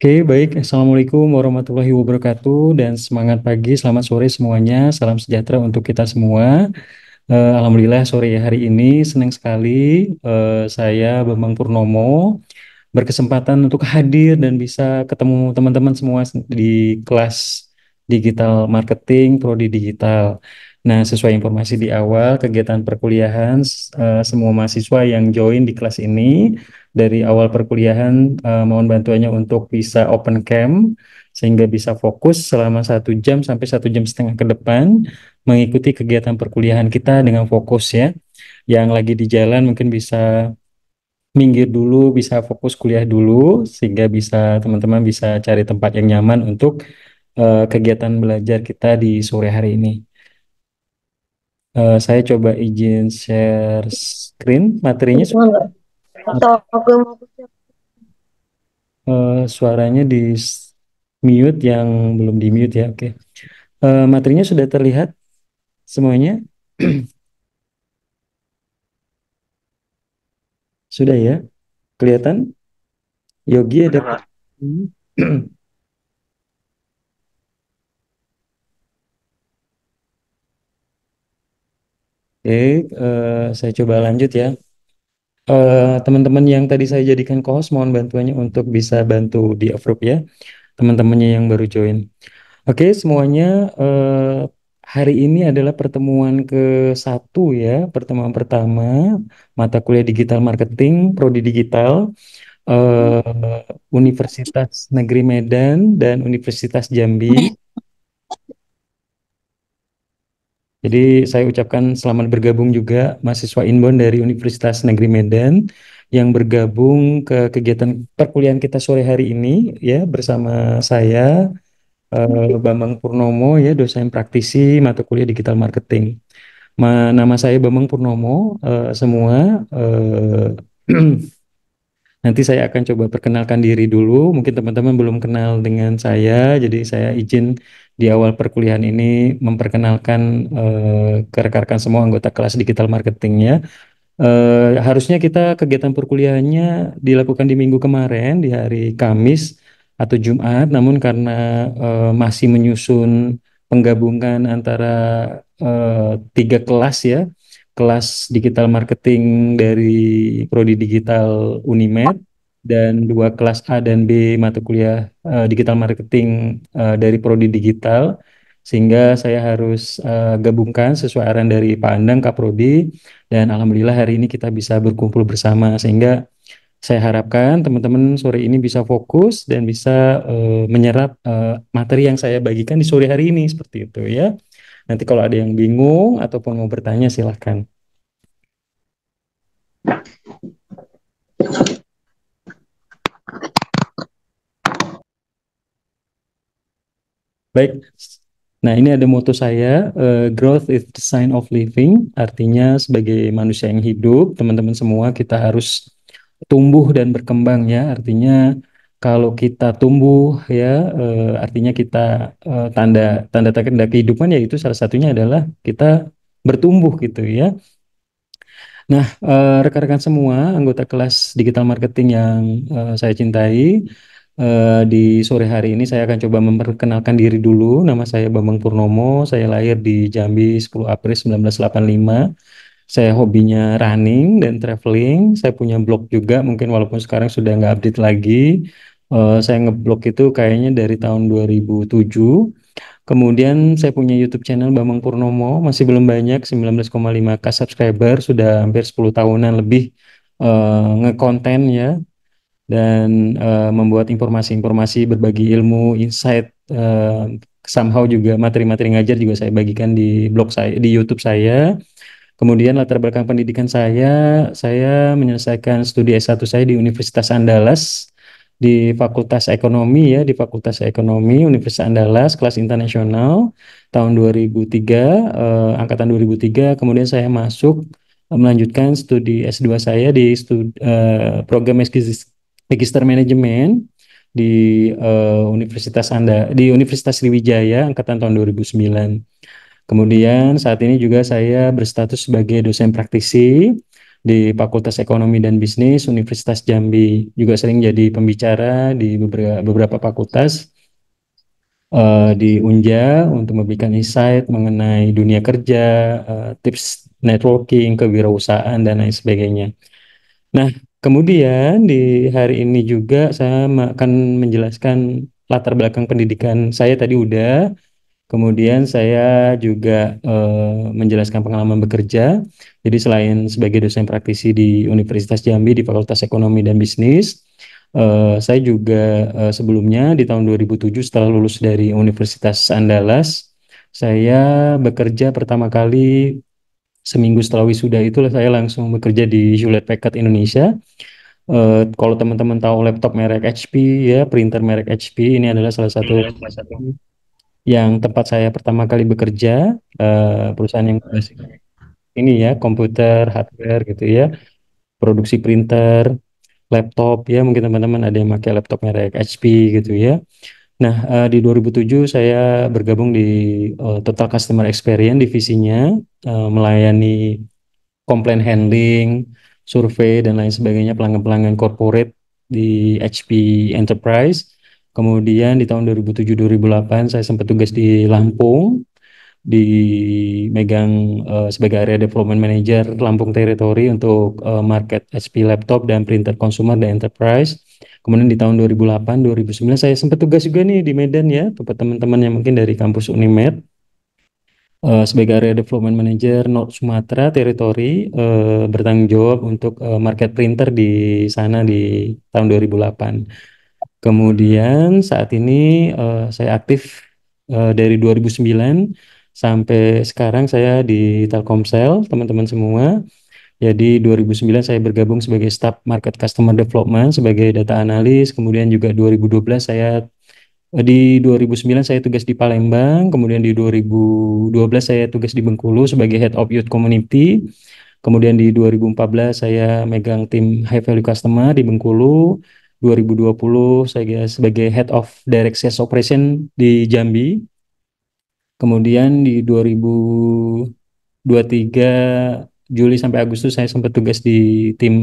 Oke, baik. Assalamualaikum warahmatullahi wabarakatuh dan semangat pagi, selamat sore semuanya. Salam sejahtera untuk kita semua. Alhamdulillah sore hari ini senang sekali saya Bambang Purnomo berkesempatan untuk hadir dan bisa ketemu teman-teman semua di kelas digital marketing prodi digital. Nah, sesuai informasi di awal kegiatan perkuliahan semua mahasiswa yang join di kelas ini dari awal perkuliahan mohon bantuannya untuk bisa open cam sehingga bisa fokus selama 1 jam sampai 1 jam setengah ke depan mengikuti kegiatan perkuliahan kita dengan fokus ya. Yang lagi di jalan mungkin bisa minggir dulu, bisa fokus kuliah dulu, sehingga bisa teman-teman bisa cari tempat yang nyaman untuk kegiatan belajar kita di sore hari ini. Saya coba izin share screen materinya, Bisa nggak? Atau aku yang mau siap? suaranya di mute yang belum di mute ya, oke. Materinya sudah terlihat semuanya? Sudah ya? Kelihatan? Yogi ada? Oke, saya coba lanjut ya. Teman-teman yang tadi saya jadikan co-host, mohon bantuannya untuk bisa bantu di approve ya, teman-temannya yang baru join. Oke, semuanya hari ini adalah pertemuan ke-1 ya, pertemuan pertama mata kuliah digital marketing, prodi digital, Universitas Negeri Medan dan Universitas Jambi. Jadi saya ucapkan selamat bergabung juga mahasiswa inbound dari Universitas Negeri Medan yang bergabung ke kegiatan perkuliahan kita sore hari ini ya bersama saya Bambang Purnomo ya, dosen praktisi mata kuliah digital marketing. Nama saya Bambang Purnomo, semua nanti saya akan coba perkenalkan diri dulu. Mungkin teman-teman belum kenal dengan saya, jadi saya izin di awal perkuliahan ini memperkenalkan ke rekan-rekan semua anggota kelas digital marketingnya. Harusnya kita kegiatan perkuliahannya dilakukan di minggu kemarin, di hari Kamis atau Jumat, namun karena masih menyusun penggabungan antara 3 kelas ya, kelas digital marketing dari Prodi Digital Unimed dan 2 kelas A dan B mata kuliah digital marketing dari Prodi Digital, sehingga saya harus gabungkan sesuai arahan dari Pak Andang Kaprodi, dan alhamdulillah hari ini kita bisa berkumpul bersama sehingga saya harapkan teman-teman sore ini bisa fokus dan bisa menyerap materi yang saya bagikan di sore hari ini seperti itu ya. Nanti kalau ada yang bingung ataupun mau bertanya silahkan. Baik. Nah, ini ada moto saya, growth is the sign of living. Artinya sebagai manusia yang hidup, teman-teman semua kita harus tumbuh dan berkembang ya. Artinya kalau kita tumbuh ya, artinya kita tanda tanda tanda kehidupan yaitu salah satunya adalah kita bertumbuh gitu ya. Nah, rekan-rekan semua, anggota kelas digital marketing yang saya cintai, di sore hari ini saya akan coba memperkenalkan diri dulu. Nama saya Bambang Purnomo, saya lahir di Jambi 10 April 1985. Saya hobinya running dan traveling. Saya punya blog juga, mungkin walaupun sekarang sudah nggak update lagi. Saya ngeblog itu kayaknya dari tahun 2007. Kemudian saya punya YouTube channel Bambang Purnomo, masih belum banyak, 19,5K subscriber, sudah hampir 10 tahunan lebih ngekonten ya, dan membuat informasi-informasi, berbagi ilmu, insight, somehow juga materi-materi ngajar juga saya bagikan di blog saya, di YouTube saya. Kemudian latar belakang pendidikan saya menyelesaikan studi S1 saya di Universitas Andalas, di Fakultas Ekonomi ya, di Fakultas Ekonomi Universitas Andalas, kelas internasional tahun 2003, angkatan 2003. Kemudian saya masuk melanjutkan studi S2 saya di program Magister Manajemen di di Universitas Sriwijaya angkatan tahun 2009. Kemudian saat ini juga saya berstatus sebagai dosen praktisi di Fakultas Ekonomi dan Bisnis Universitas Jambi, juga sering jadi pembicara di beberapa fakultas di Unja untuk memberikan insight mengenai dunia kerja, tips networking, kewirausahaan, dan lain sebagainya. Nah, kemudian di hari ini juga saya akan menjelaskan latar belakang pendidikan saya tadi udah. Kemudian saya juga menjelaskan pengalaman bekerja. Jadi selain sebagai dosen praktisi di Universitas Jambi di Fakultas Ekonomi dan Bisnis, saya juga sebelumnya di tahun 2007 setelah lulus dari Universitas Andalas, saya bekerja pertama kali seminggu setelah wisuda itulah saya langsung bekerja di Hewlett Packard Indonesia. Kalau teman-teman tahu laptop merek HP ya, printer merek HP ini adalah salah satu yang tempat saya pertama kali bekerja, perusahaan yang basic ini ya, komputer, hardware gitu ya, produksi printer, laptop ya, mungkin teman-teman ada yang pakai laptop merek HP gitu ya. Nah, di 2007 saya bergabung di Total Customer Experience divisinya, melayani komplain handling, survei dan lain sebagainya pelanggan-pelanggan corporate di HP Enterprise. Kemudian di tahun 2007-2008 saya sempat tugas di Lampung, di megang sebagai area development manager Lampung Territory untuk market HP laptop dan printer consumer dan enterprise. Kemudian di tahun 2008-2009 saya sempat tugas juga nih di Medan ya, tempat teman-teman yang mungkin dari kampus Unimed, sebagai area development manager North Sumatera Territory, bertanggung jawab untuk market printer di sana di tahun 2008. Kemudian saat ini saya aktif dari 2009 sampai sekarang saya di Telkomsel, teman-teman semua. Jadi 2009 saya bergabung sebagai staf market customer development sebagai data analis, kemudian juga 2012 saya di 2009 saya tugas di Palembang, kemudian di 2012 saya tugas di Bengkulu sebagai Head of Youth Community. Kemudian di 2014 saya megang tim High Value Customer di Bengkulu. 2020 saya sebagai Head of Direct Sales Operation di Jambi. Kemudian di 2023 Juli sampai Agustus saya sempat tugas di tim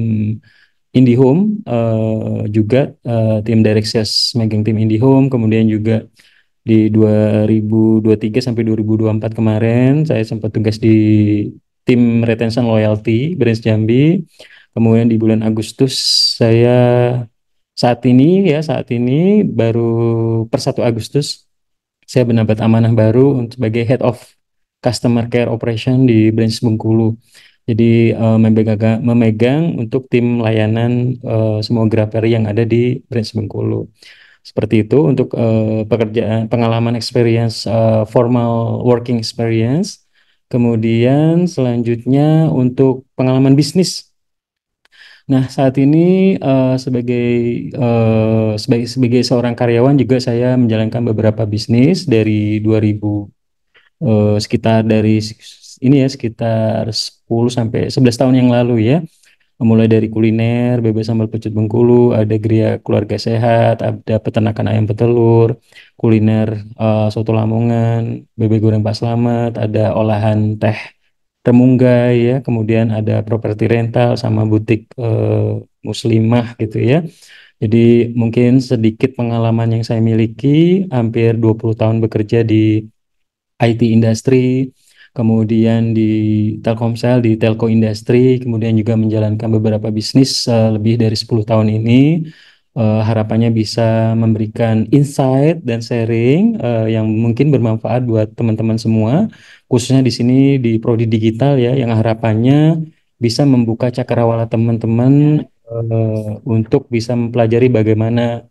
IndiHome, juga tim Direct Sales megang tim IndiHome. Kemudian juga di 2023 sampai 2024 kemarin saya sempat tugas di tim Retention Loyalty Branch Jambi. Kemudian di bulan Agustus saya saat ini baru per 1 Agustus saya mendapat amanah baru sebagai Head of Customer Care Operation di Branch Bengkulu. Jadi memegang untuk tim layanan semua Grapher yang ada di Branch Bengkulu. Seperti itu untuk pekerjaan pengalaman experience, formal working experience. Kemudian selanjutnya untuk pengalaman bisnis. Nah, saat ini sebagai seorang karyawan juga saya menjalankan beberapa bisnis dari 2000, sekitar dari ini ya sekitar 10 sampai 11 tahun yang lalu ya. Mulai dari kuliner, bebek sambal pecut Bengkulu, ada Gria Keluarga Sehat, ada peternakan ayam petelur, kuliner soto Lamongan, bebek goreng Pak Slamet, ada olahan teh Remunggai ya, kemudian ada properti rental sama butik muslimah gitu ya. Jadi mungkin sedikit pengalaman yang saya miliki, hampir 20 tahun bekerja di IT industri, kemudian di Telkomsel, di Telco Industry, kemudian juga menjalankan beberapa bisnis lebih dari 10 tahun ini. Harapannya bisa memberikan insight dan sharing yang mungkin bermanfaat buat teman-teman semua, khususnya di sini di Prodi Digital ya, yang harapannya bisa membuka cakrawala teman-teman untuk bisa mempelajari bagaimana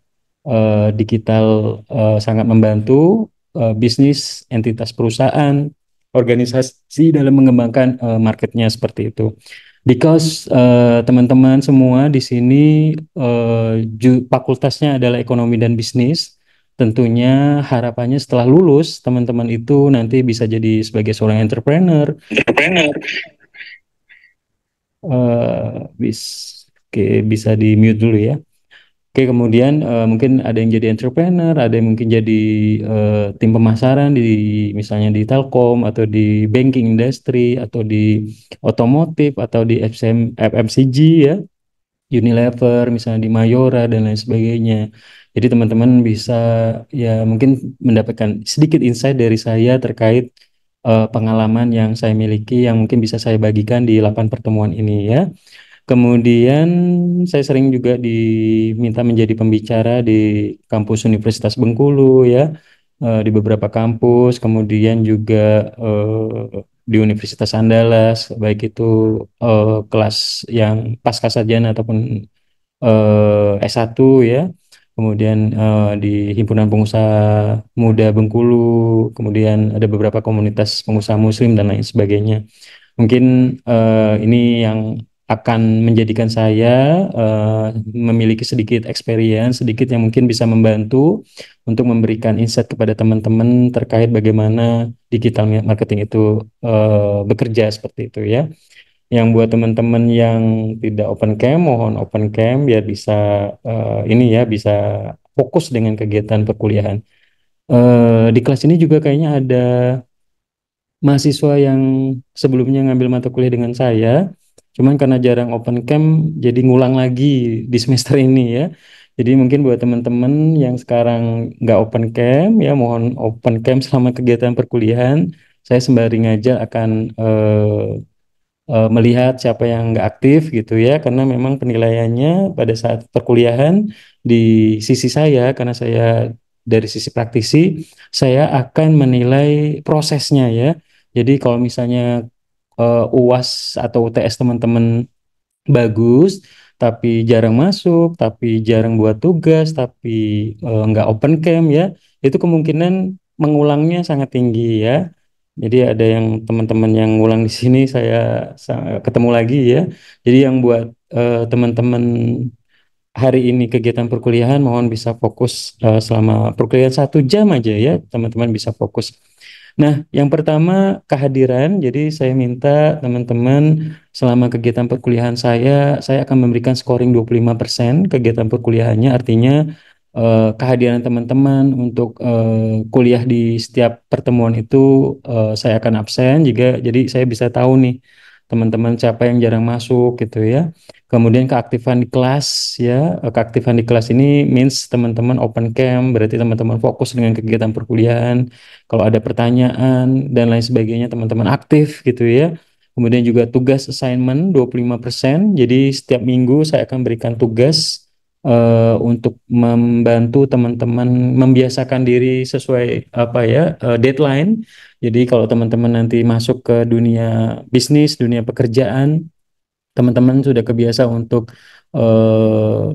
digital sangat membantu bisnis, entitas perusahaan, organisasi dalam mengembangkan marketnya seperti itu. Because teman-teman semua di sini fakultasnya adalah ekonomi dan bisnis, tentunya harapannya setelah lulus teman-teman itu nanti bisa jadi sebagai seorang entrepreneur. Bis, oke, bisa di mute dulu ya. Oke, kemudian mungkin ada yang jadi entrepreneur, ada yang mungkin jadi tim pemasaran di misalnya di Telkom atau di banking industry atau di otomotif atau di FMCG ya, Unilever misalnya di Mayora dan lain sebagainya. Jadi teman-teman bisa ya mungkin mendapatkan sedikit insight dari saya terkait pengalaman yang saya miliki yang mungkin bisa saya bagikan di 8 pertemuan ini ya. Kemudian saya sering juga diminta menjadi pembicara di kampus Universitas Bengkulu ya, di beberapa kampus, kemudian juga di Universitas Andalas, baik itu kelas yang pasca sarjana ataupun S1 ya. Kemudian di Himpunan Pengusaha Muda Bengkulu, kemudian ada beberapa komunitas pengusaha Muslim dan lain sebagainya. Mungkin ini yang akan menjadikan saya memiliki sedikit experience, sedikit yang mungkin bisa membantu untuk memberikan insight kepada teman-teman terkait bagaimana digital marketing itu bekerja seperti itu ya. Yang buat teman-teman yang tidak open cam, mohon open cam biar bisa ini ya bisa fokus dengan kegiatan perkuliahan. Di kelas ini juga kayaknya ada mahasiswa yang sebelumnya ngambil mata kuliah dengan saya, cuman karena jarang open camp, jadi ngulang lagi di semester ini ya. Jadi mungkin buat teman-teman yang sekarang nggak open camp, ya mohon open camp selama kegiatan perkuliahan. Saya sembari ngajar akan melihat siapa yang nggak aktif gitu ya, karena memang penilaiannya pada saat perkuliahan di sisi saya, karena saya dari sisi praktisi, saya akan menilai prosesnya ya. Jadi kalau misalnya UAS atau UTS teman-teman bagus, tapi jarang masuk, tapi jarang buat tugas, tapi nggak open camp ya, itu kemungkinan mengulangnya sangat tinggi ya. Jadi ada yang teman-teman yang ngulang di sini saya ketemu lagi ya. Jadi yang buat teman-teman hari ini kegiatan perkuliahan mohon bisa fokus selama perkuliahan 1 jam aja ya, teman-teman bisa fokus. Nah, yang pertama kehadiran. Jadi saya minta teman-teman selama kegiatan perkuliahan saya akan memberikan scoring 25% kegiatan perkuliahannya. Artinya kehadiran teman-teman untuk kuliah di setiap pertemuan itu saya akan absen juga. Jadi saya bisa tahu nih teman-teman siapa yang jarang masuk gitu ya. Kemudian keaktifan di kelas ya, keaktifan di kelas ini means teman-teman open camp, berarti teman-teman fokus dengan kegiatan perkuliahan. Kalau ada pertanyaan dan lain sebagainya, teman-teman aktif gitu ya. Kemudian juga tugas assignment 25%. Jadi setiap minggu saya akan berikan tugas untuk membantu teman-teman membiasakan diri sesuai apa ya deadline. Jadi kalau teman-teman nanti masuk ke dunia bisnis, dunia pekerjaan, teman-teman sudah kebiasa untuk eh,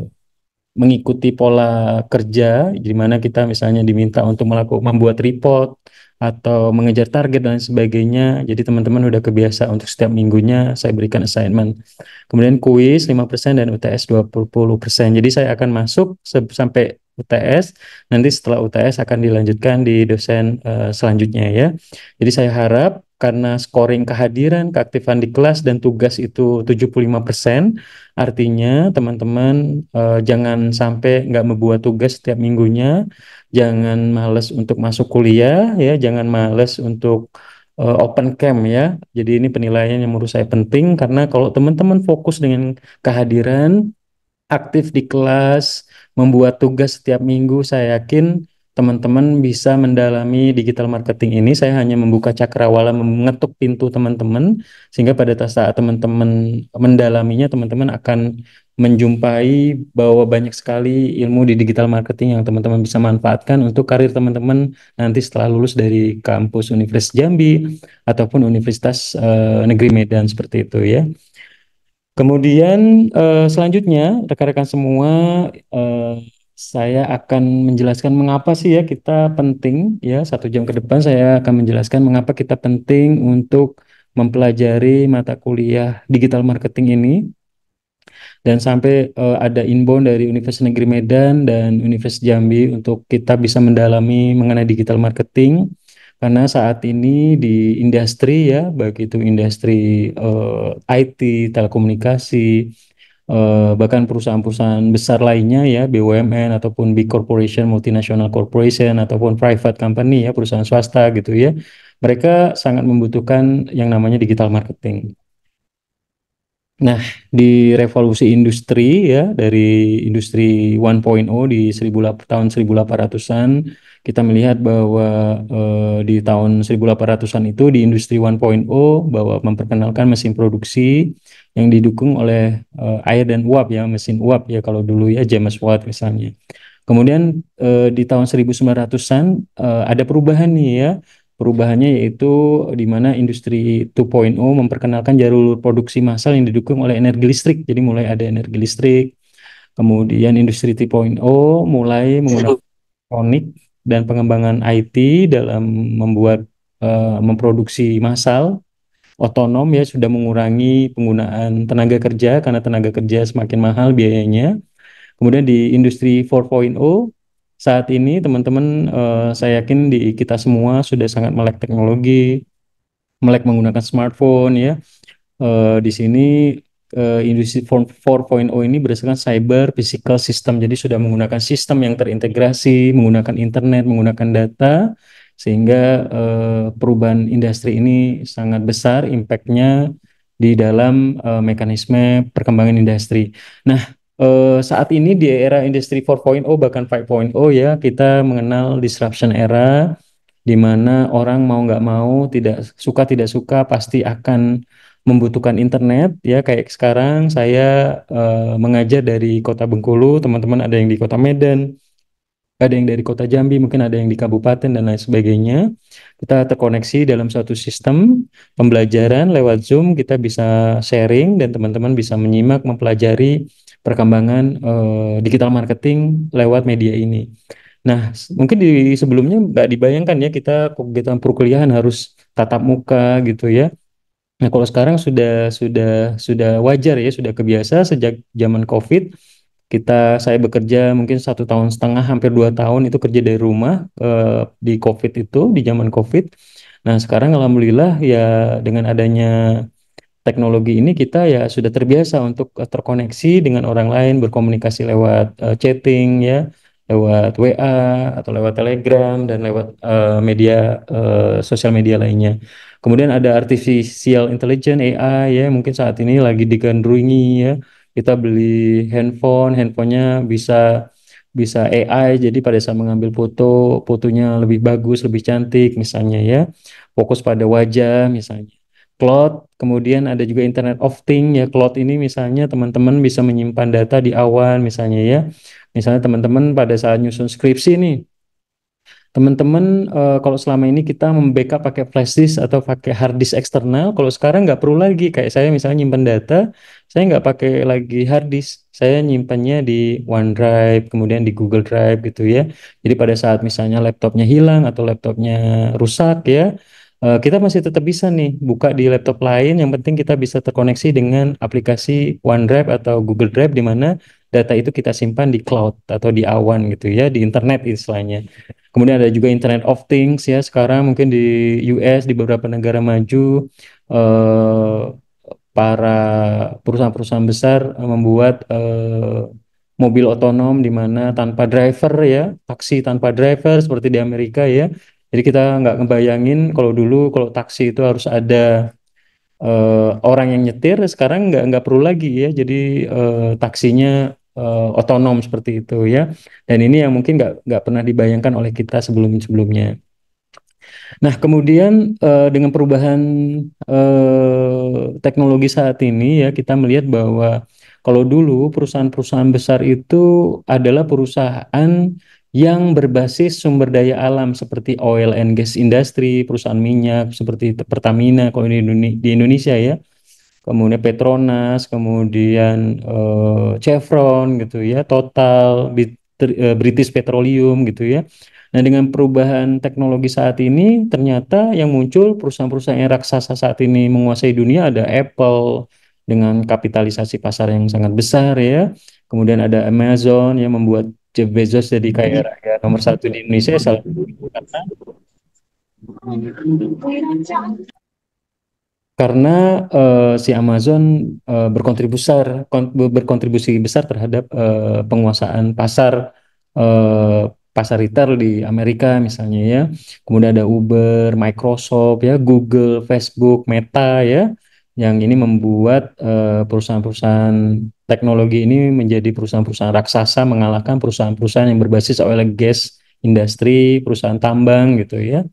mengikuti pola kerja, di mana kita misalnya diminta untuk membuat report atau mengejar target dan sebagainya. Jadi teman-teman udah kebiasa untuk setiap minggunya saya berikan assignment. Kemudian kuis 5% dan UTS 20%. Jadi saya akan masuk sampai UTS, nanti setelah UTS akan dilanjutkan di dosen selanjutnya ya. Jadi saya harap karena scoring kehadiran, keaktifan di kelas dan tugas itu 75%, artinya teman-teman jangan sampai nggak membuat tugas setiap minggunya, jangan males untuk masuk kuliah ya, jangan males untuk open camp ya. Jadi ini penilaian yang menurut saya penting karena kalau teman-teman fokus dengan kehadiran, aktif di kelas, membuat tugas setiap minggu, saya yakin teman-teman bisa mendalami digital marketing ini. Saya hanya membuka cakrawala, mengetuk pintu teman-teman, sehingga pada saat teman-teman mendalaminya, teman-teman akan menjumpai bahwa banyak sekali ilmu di digital marketing yang teman-teman bisa manfaatkan untuk karir teman-teman nanti setelah lulus dari kampus Universitas Jambi ataupun Universitas Negeri Medan seperti itu ya. Kemudian selanjutnya rekan-rekan semua, eh, saya akan menjelaskan mengapa sih ya kita penting ya 1 jam ke depan saya akan menjelaskan mengapa kita penting untuk mempelajari mata kuliah digital marketing ini dan sampai ada inbound dari Universitas Negeri Medan dan Universitas Jambi untuk kita bisa mendalami mengenai digital marketing karena saat ini di industri ya baik itu industri IT, telekomunikasi bahkan perusahaan-perusahaan besar lainnya ya, BUMN ataupun big corporation, multinational corporation ataupun private company ya, perusahaan swasta gitu ya. Mereka sangat membutuhkan yang namanya digital marketing. Nah, di revolusi industri ya, dari industri 1.0 di tahun 1800-an, kita melihat bahwa di tahun 1800-an itu di industri 1.0 bahwa memperkenalkan mesin produksi yang didukung oleh air dan uap ya, mesin uap ya kalau dulu ya James Watt misalnya. Kemudian di tahun 1900-an ada perubahan nih ya. Perubahannya yaitu di mana industri 2.0 memperkenalkan jalur produksi massal yang didukung oleh energi listrik. Jadi mulai ada energi listrik. Kemudian industri 3.0 mulai menggunakan elektronik dan pengembangan IT dalam membuat memproduksi massal otonom ya sudah mengurangi penggunaan tenaga kerja karena tenaga kerja semakin mahal biayanya. Kemudian di industri 4.0 saat ini teman-teman saya yakin di kita semua sudah sangat melek teknologi, melek menggunakan smartphone ya. Di sini industri 4.0 ini berdasarkan cyber physical system. Jadi sudah menggunakan sistem yang terintegrasi, menggunakan internet, menggunakan data sehingga perubahan industri ini sangat besar impact-nya di dalam mekanisme perkembangan industri. Nah, saat ini di era industri 4.0 bahkan 5.0 ya kita mengenal disruption era di mana orang mau nggak mau tidak suka pasti akan membutuhkan internet ya kayak sekarang saya mengajar dari kota Bengkulu, teman-teman ada yang di kota Medan, ada yang dari kota Jambi, mungkin ada yang di kabupaten dan lain sebagainya. Kita terkoneksi dalam suatu sistem pembelajaran lewat Zoom, kita bisa sharing dan teman-teman bisa menyimak, mempelajari perkembangan digital marketing lewat media ini. Nah, mungkin di sebelumnya nggak dibayangkan ya kita kegiatan perkuliahan harus tatap muka gitu ya. Nah, kalau sekarang sudah wajar ya, sudah kebiasa sejak zaman COVID. Saya bekerja mungkin 1 tahun setengah, hampir 2 tahun itu kerja dari rumah di COVID itu, di zaman COVID. Nah, sekarang alhamdulillah ya dengan adanya teknologi ini kita ya sudah terbiasa untuk terkoneksi dengan orang lain, berkomunikasi lewat chatting ya, lewat WA atau lewat Telegram dan lewat sosial media lainnya. Kemudian ada artificial intelligence AI ya, mungkin saat ini lagi digandrungi ya. Kita beli handphonenya bisa bisa AI, jadi pada saat mengambil fotonya lebih bagus, lebih cantik misalnya ya. Fokus pada wajah misalnya. Cloud, kemudian ada juga Internet of Things ya. Cloud ini misalnya teman-teman bisa menyimpan data di awan misalnya ya. Misalnya teman-teman pada saat nyusun skripsi nih, teman-teman kalau selama ini kita membackup pakai flash disk atau pakai hard disk eksternal, kalau sekarang nggak perlu lagi. Kayak saya misalnya nyimpan data, saya nggak pakai lagi hard disk, saya nyimpannya di OneDrive, kemudian di Google Drive gitu ya. Jadi pada saat misalnya laptopnya hilang atau laptopnya rusak ya, kita masih tetap bisa nih buka di laptop lain. Yang penting kita bisa terkoneksi dengan aplikasi OneDrive atau Google Drive di mana data itu kita simpan di cloud atau di awan gitu ya, di internet istilahnya. Kemudian ada juga Internet of Things ya. Sekarang mungkin di US, di beberapa negara maju, eh, para perusahaan-perusahaan besar membuat mobil otonom di mana tanpa driver ya, taksi tanpa driver seperti di Amerika ya. Jadi kita nggak ngebayangin kalau dulu kalau taksi itu harus ada orang yang nyetir, sekarang nggak perlu lagi ya. Jadi taksinya otonom seperti itu ya. Dan ini yang mungkin nggak pernah dibayangkan oleh kita sebelum-sebelumnya. Nah, kemudian dengan perubahan teknologi saat ini ya kita melihat bahwa kalau dulu perusahaan-perusahaan besar itu adalah perusahaan yang berbasis sumber daya alam seperti oil and gas industry, perusahaan minyak seperti Pertamina kalau di Indonesia ya, kemudian Petronas, kemudian Chevron gitu ya, Total, British Petroleum gitu ya. Nah, dengan perubahan teknologi saat ini, ternyata yang muncul perusahaan-perusahaan yang raksasa saat ini menguasai dunia ada Apple dengan kapitalisasi pasar yang sangat besar ya. Kemudian ada Amazon yang membuat Jeff Bezos jadi kaya raya nomor satu di Indonesia salah satu karena karena si Amazon berkontribusi besar terhadap penguasaan eh, pasar retail di Amerika misalnya ya. Kemudian ada Uber, Microsoft ya, Google, Facebook, Meta ya, yang ini membuat perusahaan-perusahaan teknologi ini menjadi perusahaan-perusahaan raksasa mengalahkan perusahaan-perusahaan yang berbasis oil and gas industri, perusahaan tambang gitu ya.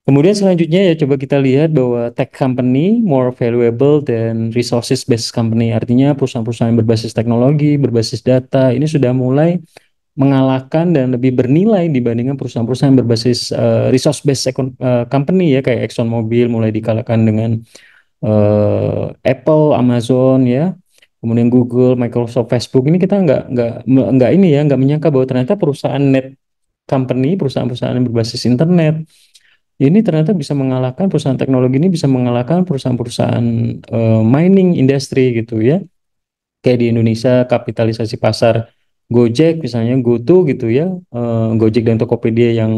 Kemudian selanjutnya ya coba kita lihat bahwa tech company more valuable than resources based company. Artinya perusahaan-perusahaan yang berbasis teknologi, berbasis data ini sudah mulai mengalahkan dan lebih bernilai dibandingkan perusahaan-perusahaan yang berbasis resource based company ya kayak ExxonMobil mulai dikalahkan dengan Apple, Amazon ya. Kemudian Google, Microsoft, Facebook ini kita nggak ini ya nggak menyangka bahwa ternyata perusahaan net company, perusahaan-perusahaan yang berbasis internet ini ternyata bisa mengalahkan perusahaan teknologi ini bisa mengalahkan perusahaan-perusahaan mining industri gitu ya. Kayak di Indonesia kapitalisasi pasar Gojek misalnya GoTo gitu ya. Gojek dan Tokopedia yang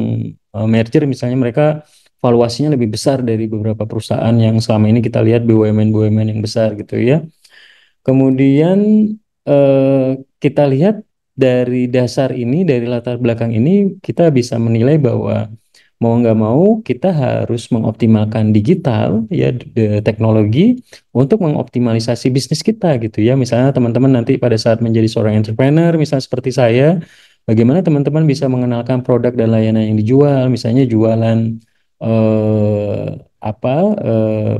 merger misalnya mereka valuasinya lebih besar dari beberapa perusahaan yang selama ini kita lihat BUMN-BUMN yang besar gitu ya. Kemudian kita lihat dari dasar ini, dari latar belakang ini, kita bisa menilai bahwa mau nggak mau kita harus mengoptimalkan digital ya teknologi untuk mengoptimalisasi bisnis kita gitu ya. Misalnya teman-teman nanti pada saat menjadi seorang entrepreneur, misalnya seperti saya, bagaimana teman-teman bisa mengenalkan produk dan layanan yang dijual, misalnya jualan eh, apa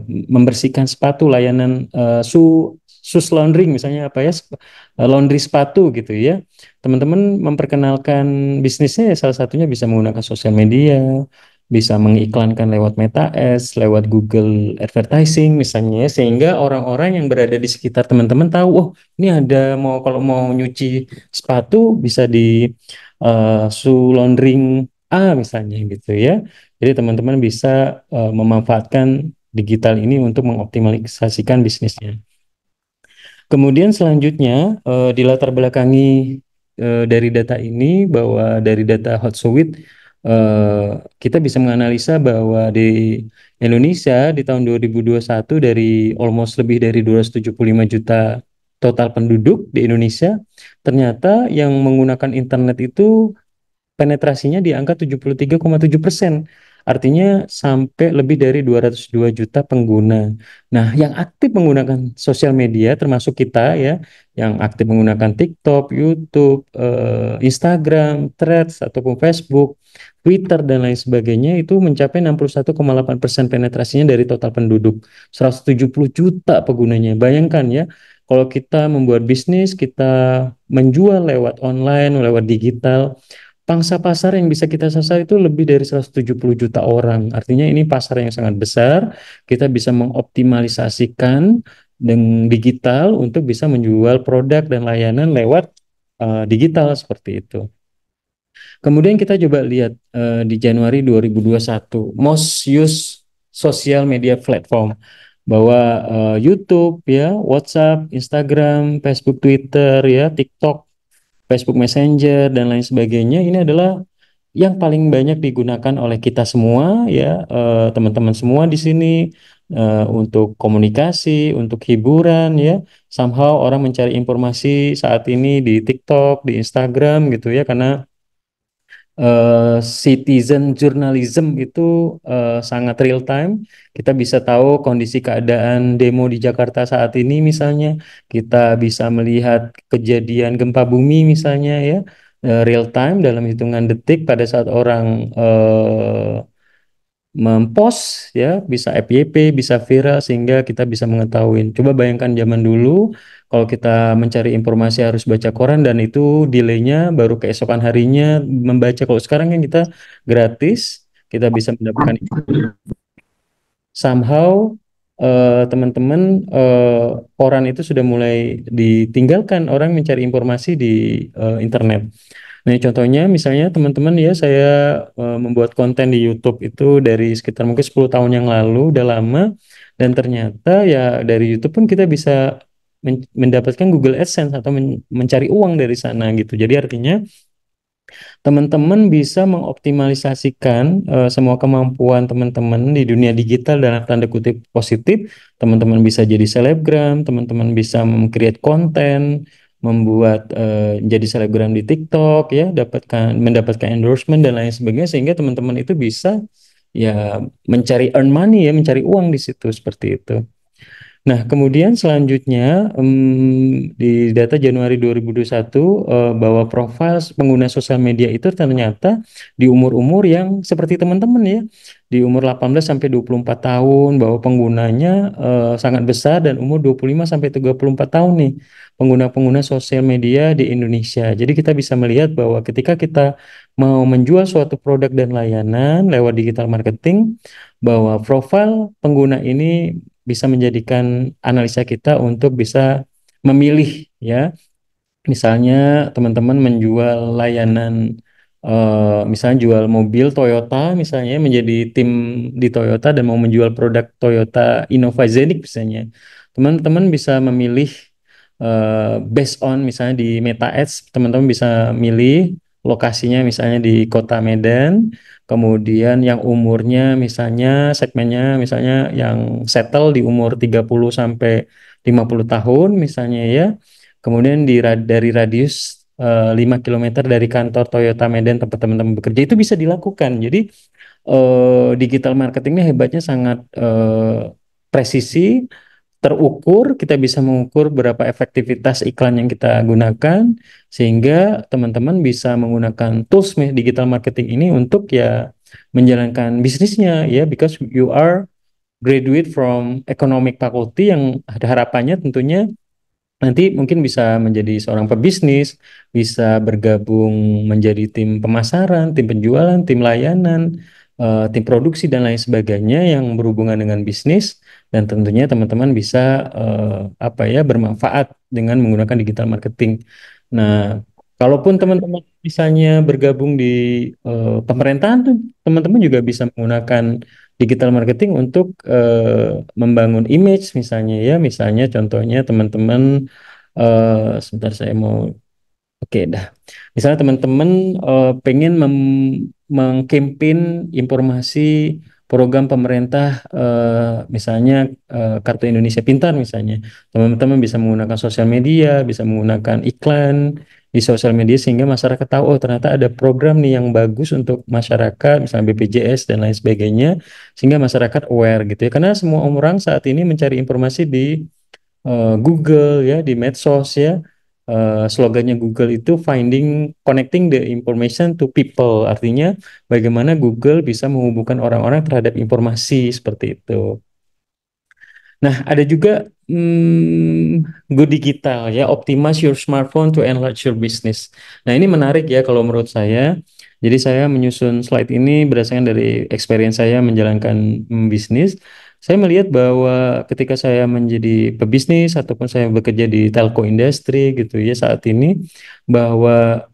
membersihkan sepatu layanan shoes laundering misalnya apa ya laundry sepatu gitu ya. Teman-teman memperkenalkan bisnisnya ya salah satunya bisa menggunakan sosial media, bisa mengiklankan lewat Meta Ads, lewat Google Advertising misalnya ya, sehingga orang-orang yang berada di sekitar teman-teman tahu, oh ini ada kalau mau nyuci sepatu bisa di shoe laundering A misalnya gitu ya. Jadi teman-teman bisa memanfaatkan digital ini untuk mengoptimalisasikan bisnisnya. Kemudian selanjutnya di latar belakangi dari data ini bahwa dari data Hotsuite kita bisa menganalisa bahwa di Indonesia di tahun 2021 dari almost lebih dari 275 juta total penduduk di Indonesia, ternyata yang menggunakan internet itu penetrasinya di angka 73,7%. Artinya sampai lebih dari 202 juta pengguna. Nah, yang aktif menggunakan sosial media termasuk kita ya, yang aktif menggunakan TikTok, YouTube, Instagram, Threads ataupun Facebook, Twitter dan lain sebagainya itu mencapai 61,8% penetrasinya dari total penduduk. 170 juta penggunanya. Bayangkan ya, kalau kita membuat bisnis, kita menjual lewat online, lewat digital, pangsa pasar yang bisa kita sasar itu lebih dari 170 juta orang. Artinya ini pasar yang sangat besar. Kita bisa mengoptimalisasikan dengan digital untuk bisa menjual produk dan layanan lewat digital seperti itu. Kemudian kita coba lihat di Januari 2021, most used social media platform bahwa YouTube ya, WhatsApp, Instagram, Facebook, Twitter ya, TikTok, Facebook Messenger dan lain sebagainya ini adalah yang paling banyak digunakan oleh kita semua ya teman-teman semua di sini untuk komunikasi, untuk hiburan ya. Somehow orang mencari informasi saat ini di TikTok, di Instagram gitu ya karena citizen journalism itu sangat real time. Kita bisa tahu kondisi keadaan demo di Jakarta saat ini misalnya, kita bisa melihat kejadian gempa bumi misalnya ya, real time dalam hitungan detik pada saat orang mempost ya, bisa FYP, bisa viral sehingga kita bisa mengetahui. Coba bayangkan zaman dulu kalau kita mencari informasi harus baca koran dan itu delaynya baru keesokan harinya membaca. Kalau sekarang kan kita gratis, kita bisa mendapatkan somehow teman-teman koran itu sudah mulai ditinggalkan orang mencari informasi di internet. Nah, contohnya misalnya teman-teman ya saya membuat konten di YouTube itu dari sekitar mungkin 10 tahun yang lalu, udah lama dan ternyata ya dari YouTube pun kita bisa mendapatkan Google AdSense atau mencari uang dari sana gitu. Jadi artinya Teman-teman bisa mengoptimalisasikan semua kemampuan teman-teman di dunia digital dalam tanda kutip positif. Teman-teman bisa jadi selebgram, teman-teman bisa create konten, membuat jadi selebgram di TikTok ya, mendapatkan endorsement dan lain sebagainya sehingga teman-teman itu bisa ya mencari earn money ya, mencari uang di situ seperti itu. Nah, kemudian selanjutnya di data Januari 2021 bahwa profil pengguna sosial media itu ternyata di umur-umur yang seperti teman-teman ya, di umur 18 sampai 24 tahun bahwa penggunanya sangat besar dan umur 25 sampai 34 tahun nih pengguna-pengguna sosial media di Indonesia. Jadi kita bisa melihat bahwa ketika kita mau menjual suatu produk dan layanan lewat digital marketing bahwa profil pengguna ini bisa menjadikan analisa kita untuk bisa memilih ya. Misalnya teman-teman menjual layanan misalnya jual mobil Toyota misalnya menjadi tim di Toyota dan mau menjual produk Toyota Innova Zenix misalnya. Teman-teman bisa memilih based on misalnya di Meta Ads teman-teman bisa milih lokasinya misalnya di Kota Medan, kemudian yang umurnya misalnya segmennya misalnya yang settle di umur 30 sampai 50 tahun misalnya ya. Kemudian dari radius 5 kilometer dari kantor Toyota Medan tempat teman-teman bekerja itu bisa dilakukan. Jadi digital marketingnya hebatnya sangat presisi, terukur, kita bisa mengukur berapa efektivitas iklan yang kita gunakan, sehingga teman-teman bisa menggunakan tools digital marketing ini untuk ya menjalankan bisnisnya ya, because you are graduate from economic faculty yang ada harapannya tentunya nanti mungkin bisa menjadi seorang pebisnis, bisa bergabung menjadi tim pemasaran, tim penjualan, tim layanan, tim produksi dan lain sebagainya yang berhubungan dengan bisnis dan tentunya teman-teman bisa apa ya bermanfaat dengan menggunakan digital marketing. Nah, kalaupun teman-teman misalnya bergabung di pemerintahan tuh, teman-teman juga bisa menggunakan digital marketing untuk membangun image misalnya ya, misalnya contohnya teman-teman sebentar saya mau oke dah. Misalnya teman-teman pengen mengkampanye informasi program pemerintah misalnya Kartu Indonesia Pintar misalnya. Teman-teman bisa menggunakan sosial media, bisa menggunakan iklan di sosial media sehingga masyarakat tahu oh ternyata ada program nih yang bagus untuk masyarakat misalnya BPJS dan lain sebagainya sehingga masyarakat aware gitu ya. Karena semua orang saat ini mencari informasi di Google ya di medsos ya. Slogannya Google itu finding connecting the information to people artinya bagaimana Google bisa menghubungkan orang-orang terhadap informasi seperti itu. Nah, ada juga Go Digital ya, optimize your smartphone to enlarge your business. Nah, ini menarik ya kalau menurut saya. Jadi saya menyusun slide ini berdasarkan dari experience saya menjalankan bisnis. Saya melihat bahwa ketika saya menjadi pebisnis ataupun saya bekerja di telco industri gitu ya saat ini, bahwa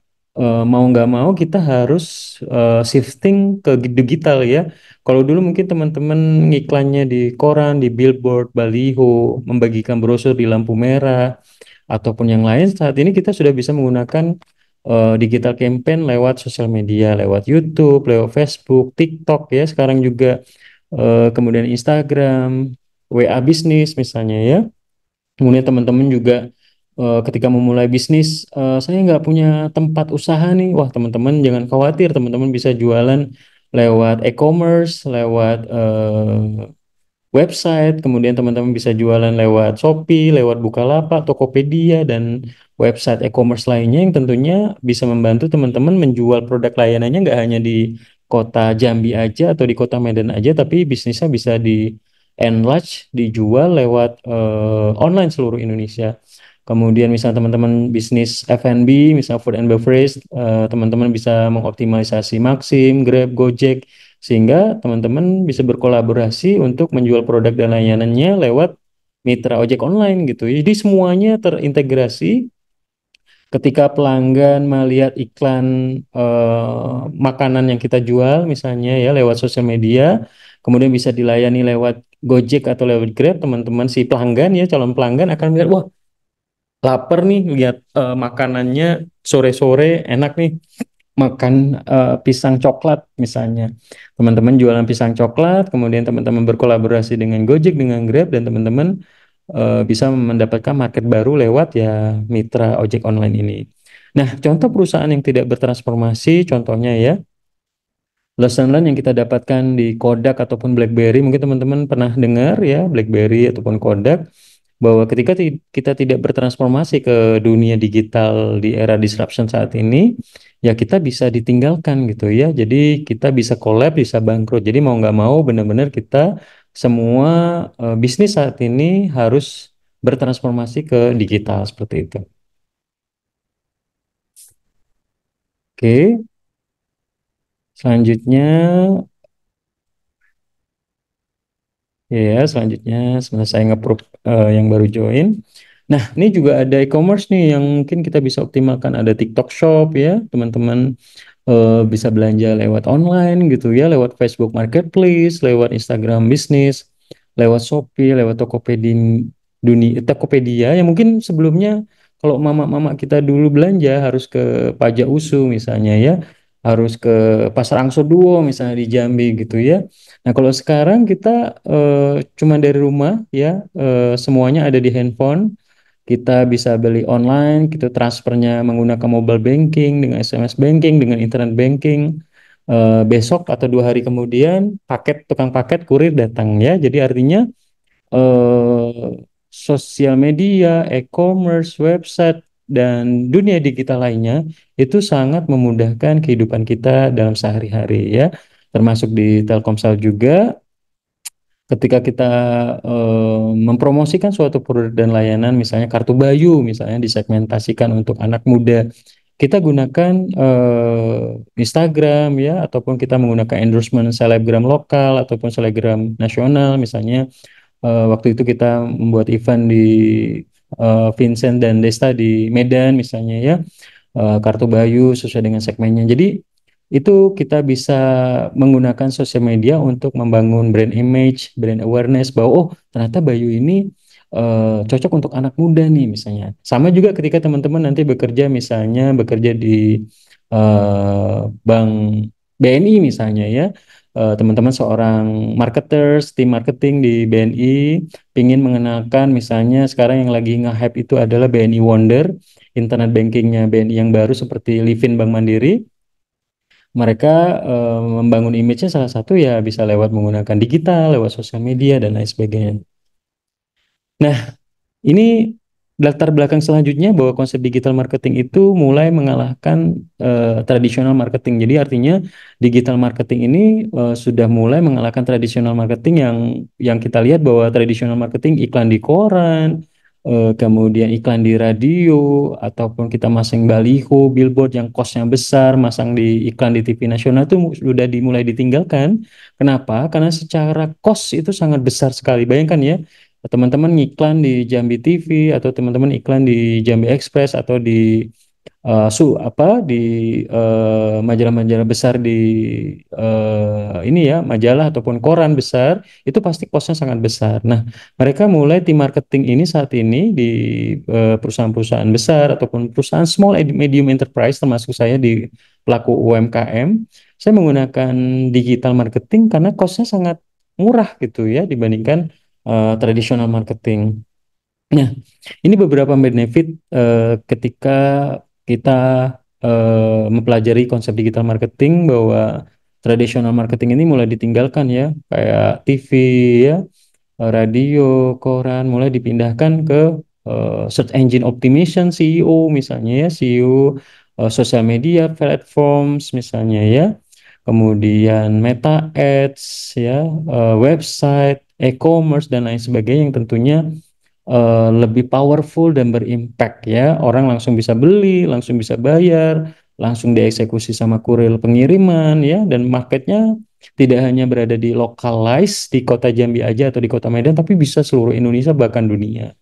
mau nggak mau kita harus shifting ke digital ya. Kalau dulu mungkin teman-teman ngiklannya di koran, di billboard, baliho, membagikan brosur di lampu merah, ataupun yang lain, saat ini kita sudah bisa menggunakan digital campaign lewat sosial media, lewat YouTube, lewat Facebook, TikTok ya, sekarang juga kemudian Instagram, WA bisnis misalnya ya. Kemudian teman-teman juga ketika memulai bisnis, saya nggak punya tempat usaha nih. Wah, teman-teman jangan khawatir, teman-teman bisa jualan lewat e-commerce, lewat website, kemudian teman-teman bisa jualan lewat Shopee, lewat Bukalapak, Tokopedia, dan website e-commerce lainnya yang tentunya bisa membantu teman-teman menjual produk layanannya nggak hanya di kota Jambi aja atau di kota Medan aja, tapi bisnisnya bisa di enlarge, dijual lewat online seluruh Indonesia. Kemudian misalnya teman-teman bisnis F&B, misalnya food and beverage, teman-teman bisa mengoptimalisasi Maxim, Grab, Gojek, sehingga teman-teman bisa berkolaborasi untuk menjual produk dan layanannya lewat mitra ojek online gitu. Jadi semuanya terintegrasi ketika pelanggan melihat iklan makanan yang kita jual misalnya ya lewat sosial media, kemudian bisa dilayani lewat Gojek atau lewat Grab, teman-teman si pelanggan ya calon pelanggan akan melihat wah lapar nih lihat makanannya sore-sore enak nih makan pisang coklat misalnya. Teman-teman jualan pisang coklat, kemudian teman-teman berkolaborasi dengan Gojek, dengan Grab, dan teman-teman bisa mendapatkan market baru lewat ya mitra ojek online ini. Nah, contoh perusahaan yang tidak bertransformasi, contohnya ya, lesson learn yang kita dapatkan di Kodak ataupun BlackBerry, mungkin teman-teman pernah dengar ya, BlackBerry ataupun Kodak, bahwa ketika kita tidak bertransformasi ke dunia digital di era disruption saat ini, ya kita bisa ditinggalkan gitu ya. Jadi kita bisa collapse, bisa bangkrut. Jadi mau nggak mau benar-benar kita semua bisnis saat ini harus bertransformasi ke digital seperti itu. Oke, selanjutnya ya, selanjutnya sebenarnya saya nge-approve yang baru join. Nah, ini juga ada e-commerce nih yang mungkin kita bisa optimalkan. Ada TikTok Shop ya, teman-teman bisa belanja lewat online gitu ya, lewat Facebook Marketplace, lewat Instagram Bisnis, lewat Shopee, lewat Tokopedia yang mungkin sebelumnya kalau mama-mama kita dulu belanja harus ke Pajak Usu misalnya ya, harus ke Pasar Angso Duo misalnya di Jambi gitu ya. Nah, kalau sekarang kita cuma dari rumah ya, semuanya ada di handphone. Kita bisa beli online, kita transfernya menggunakan mobile banking, dengan SMS banking, dengan internet banking. Besok atau 2 hari kemudian, tukang paket kurir datang ya. Jadi artinya sosial media, e-commerce, website, dan dunia digital lainnya itu sangat memudahkan kehidupan kita dalam sehari-hari ya. Termasuk di Telkomsel juga ketika kita mempromosikan suatu produk dan layanan, misalnya kartu Bayu, misalnya disegmentasikan untuk anak muda, kita gunakan Instagram ya, ataupun kita menggunakan endorsement selebgram lokal ataupun selebgram nasional, misalnya waktu itu kita membuat event di Vincent dan Desta di Medan, misalnya ya, kartu Bayu sesuai dengan segmennya. Jadi itu kita bisa menggunakan sosial media untuk membangun brand image, brand awareness bahwa oh ternyata Bayu ini cocok untuk anak muda nih misalnya. Sama juga ketika teman-teman nanti bekerja di bank BNI misalnya ya. Teman-teman seorang marketers, tim marketing di BNI ingin mengenalkan misalnya sekarang yang lagi nge-hype itu adalah BNI Wonder, internet bankingnya BNI yang baru seperti Livin Bank Mandiri. Mereka membangun image-nya salah satu ya bisa lewat menggunakan digital, lewat sosial media dan lain sebagainya. Nah, ini latar belakang selanjutnya bahwa konsep digital marketing itu mulai mengalahkan tradisional marketing. Jadi artinya digital marketing ini sudah mulai mengalahkan tradisional marketing yang kita lihat bahwa tradisional marketing iklan di koran, kemudian iklan di radio, ataupun kita masang baliho, billboard yang kosnya besar, masang di iklan di TV nasional itu sudah dimulai ditinggalkan. Kenapa? Karena secara kos itu sangat besar sekali. Bayangkan ya, teman-teman ngiklan di Jambi TV atau teman-teman iklan di Jambi Express atau di di majalah-majalah besar di ini ya majalah ataupun koran besar itu pasti kosnya sangat besar. Nah, mereka mulai tim marketing ini saat ini di perusahaan-perusahaan besar ataupun perusahaan small and medium enterprise termasuk saya di pelaku UMKM, saya menggunakan digital marketing karena kosnya sangat murah gitu ya dibandingkan tradisional marketing. Nah, ini beberapa benefit ketika kita mempelajari konsep digital marketing bahwa tradisional marketing ini mulai ditinggalkan ya, kayak TV ya, radio, koran, mulai dipindahkan ke search engine optimization SEO misalnya ya, SEO, social media platforms misalnya ya, kemudian Meta Ads ya, website, e-commerce dan lain sebagainya yang tentunya lebih powerful dan berimpact ya. Orang langsung bisa beli, langsung bisa bayar, langsung dieksekusi sama kurir pengiriman ya, dan marketnya tidak hanya berada di localize di kota Jambi aja atau di kota Medan, tapi bisa seluruh Indonesia bahkan dunia.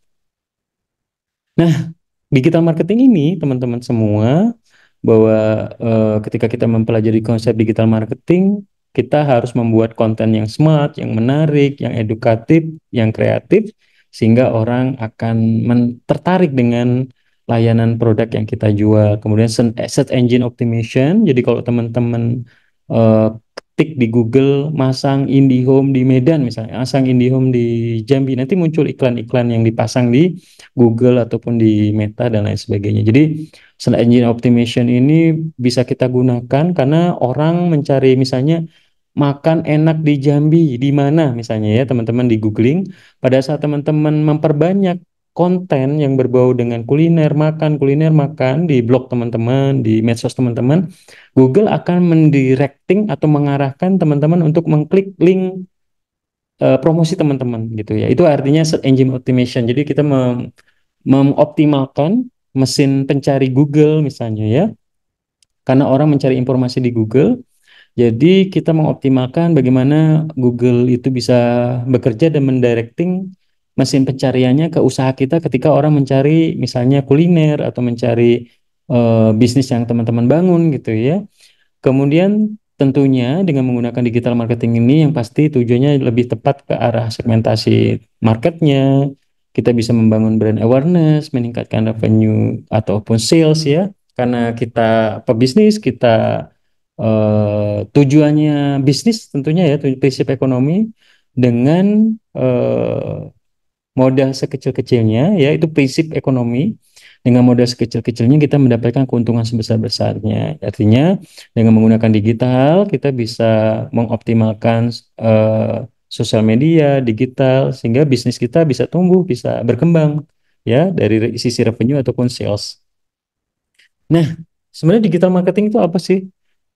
Nah, digital marketing ini teman-teman semua bahwa ketika kita mempelajari konsep digital marketing, kita harus membuat konten yang smart, yang menarik, yang edukatif, yang kreatif, sehingga orang akan tertarik dengan layanan produk yang kita jual. Kemudian search engine optimization. Jadi kalau teman-teman eh, ketik di Google masang IndiHome di Medan misalnya, masang IndiHome di Jambi, nanti muncul iklan-iklan yang dipasang di Google ataupun di Meta dan lain sebagainya. Jadi search engine optimization ini bisa kita gunakan karena orang mencari misalnya makan enak di Jambi di mana misalnya ya teman-teman di googling, pada saat teman-teman memperbanyak konten yang berbau dengan kuliner makan di blog teman-teman, di medsos teman-teman, Google akan mendirecting atau mengarahkan teman-teman untuk mengklik link promosi teman-teman gitu ya. Itu artinya search engine optimization. Jadi kita mengoptimalkan mesin pencari Google misalnya ya. Karena orang mencari informasi di Google, jadi kita mengoptimalkan bagaimana Google itu bisa bekerja dan mendirecting mesin pencariannya ke usaha kita ketika orang mencari misalnya kuliner atau mencari bisnis yang teman-teman bangun gitu ya. Kemudian tentunya dengan menggunakan digital marketing ini yang pasti tujuannya lebih tepat ke arah segmentasi marketnya. Kita bisa membangun brand awareness, meningkatkan revenue ataupun sales ya. Karena kita pebisnis, kita tujuannya bisnis tentunya ya, prinsip ekonomi dengan modal sekecil-kecilnya, ya itu prinsip ekonomi. Dengan modal sekecil-kecilnya kita mendapatkan keuntungan sebesar-besarnya. Artinya dengan menggunakan digital kita bisa mengoptimalkan sosial media, digital sehingga bisnis kita bisa tumbuh, bisa berkembang ya dari sisi revenue ataupun sales. Nah, sebenarnya digital marketing itu apa sih?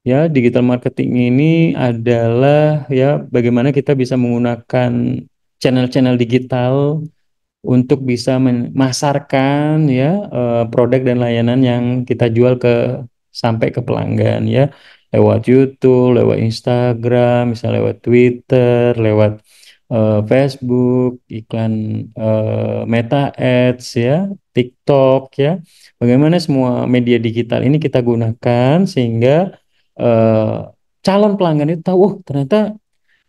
Ya, digital marketing ini adalah ya bagaimana kita bisa menggunakan channel-channel digital untuk bisa memasarkan ya produk dan layanan yang kita jual ke sampai ke pelanggan ya lewat YouTube, lewat Instagram, misalnya lewat Twitter, lewat Facebook, iklan Meta Ads ya, TikTok ya. Bagaimana semua media digital ini kita gunakan sehingga eh, calon pelanggan itu tahu, oh ternyata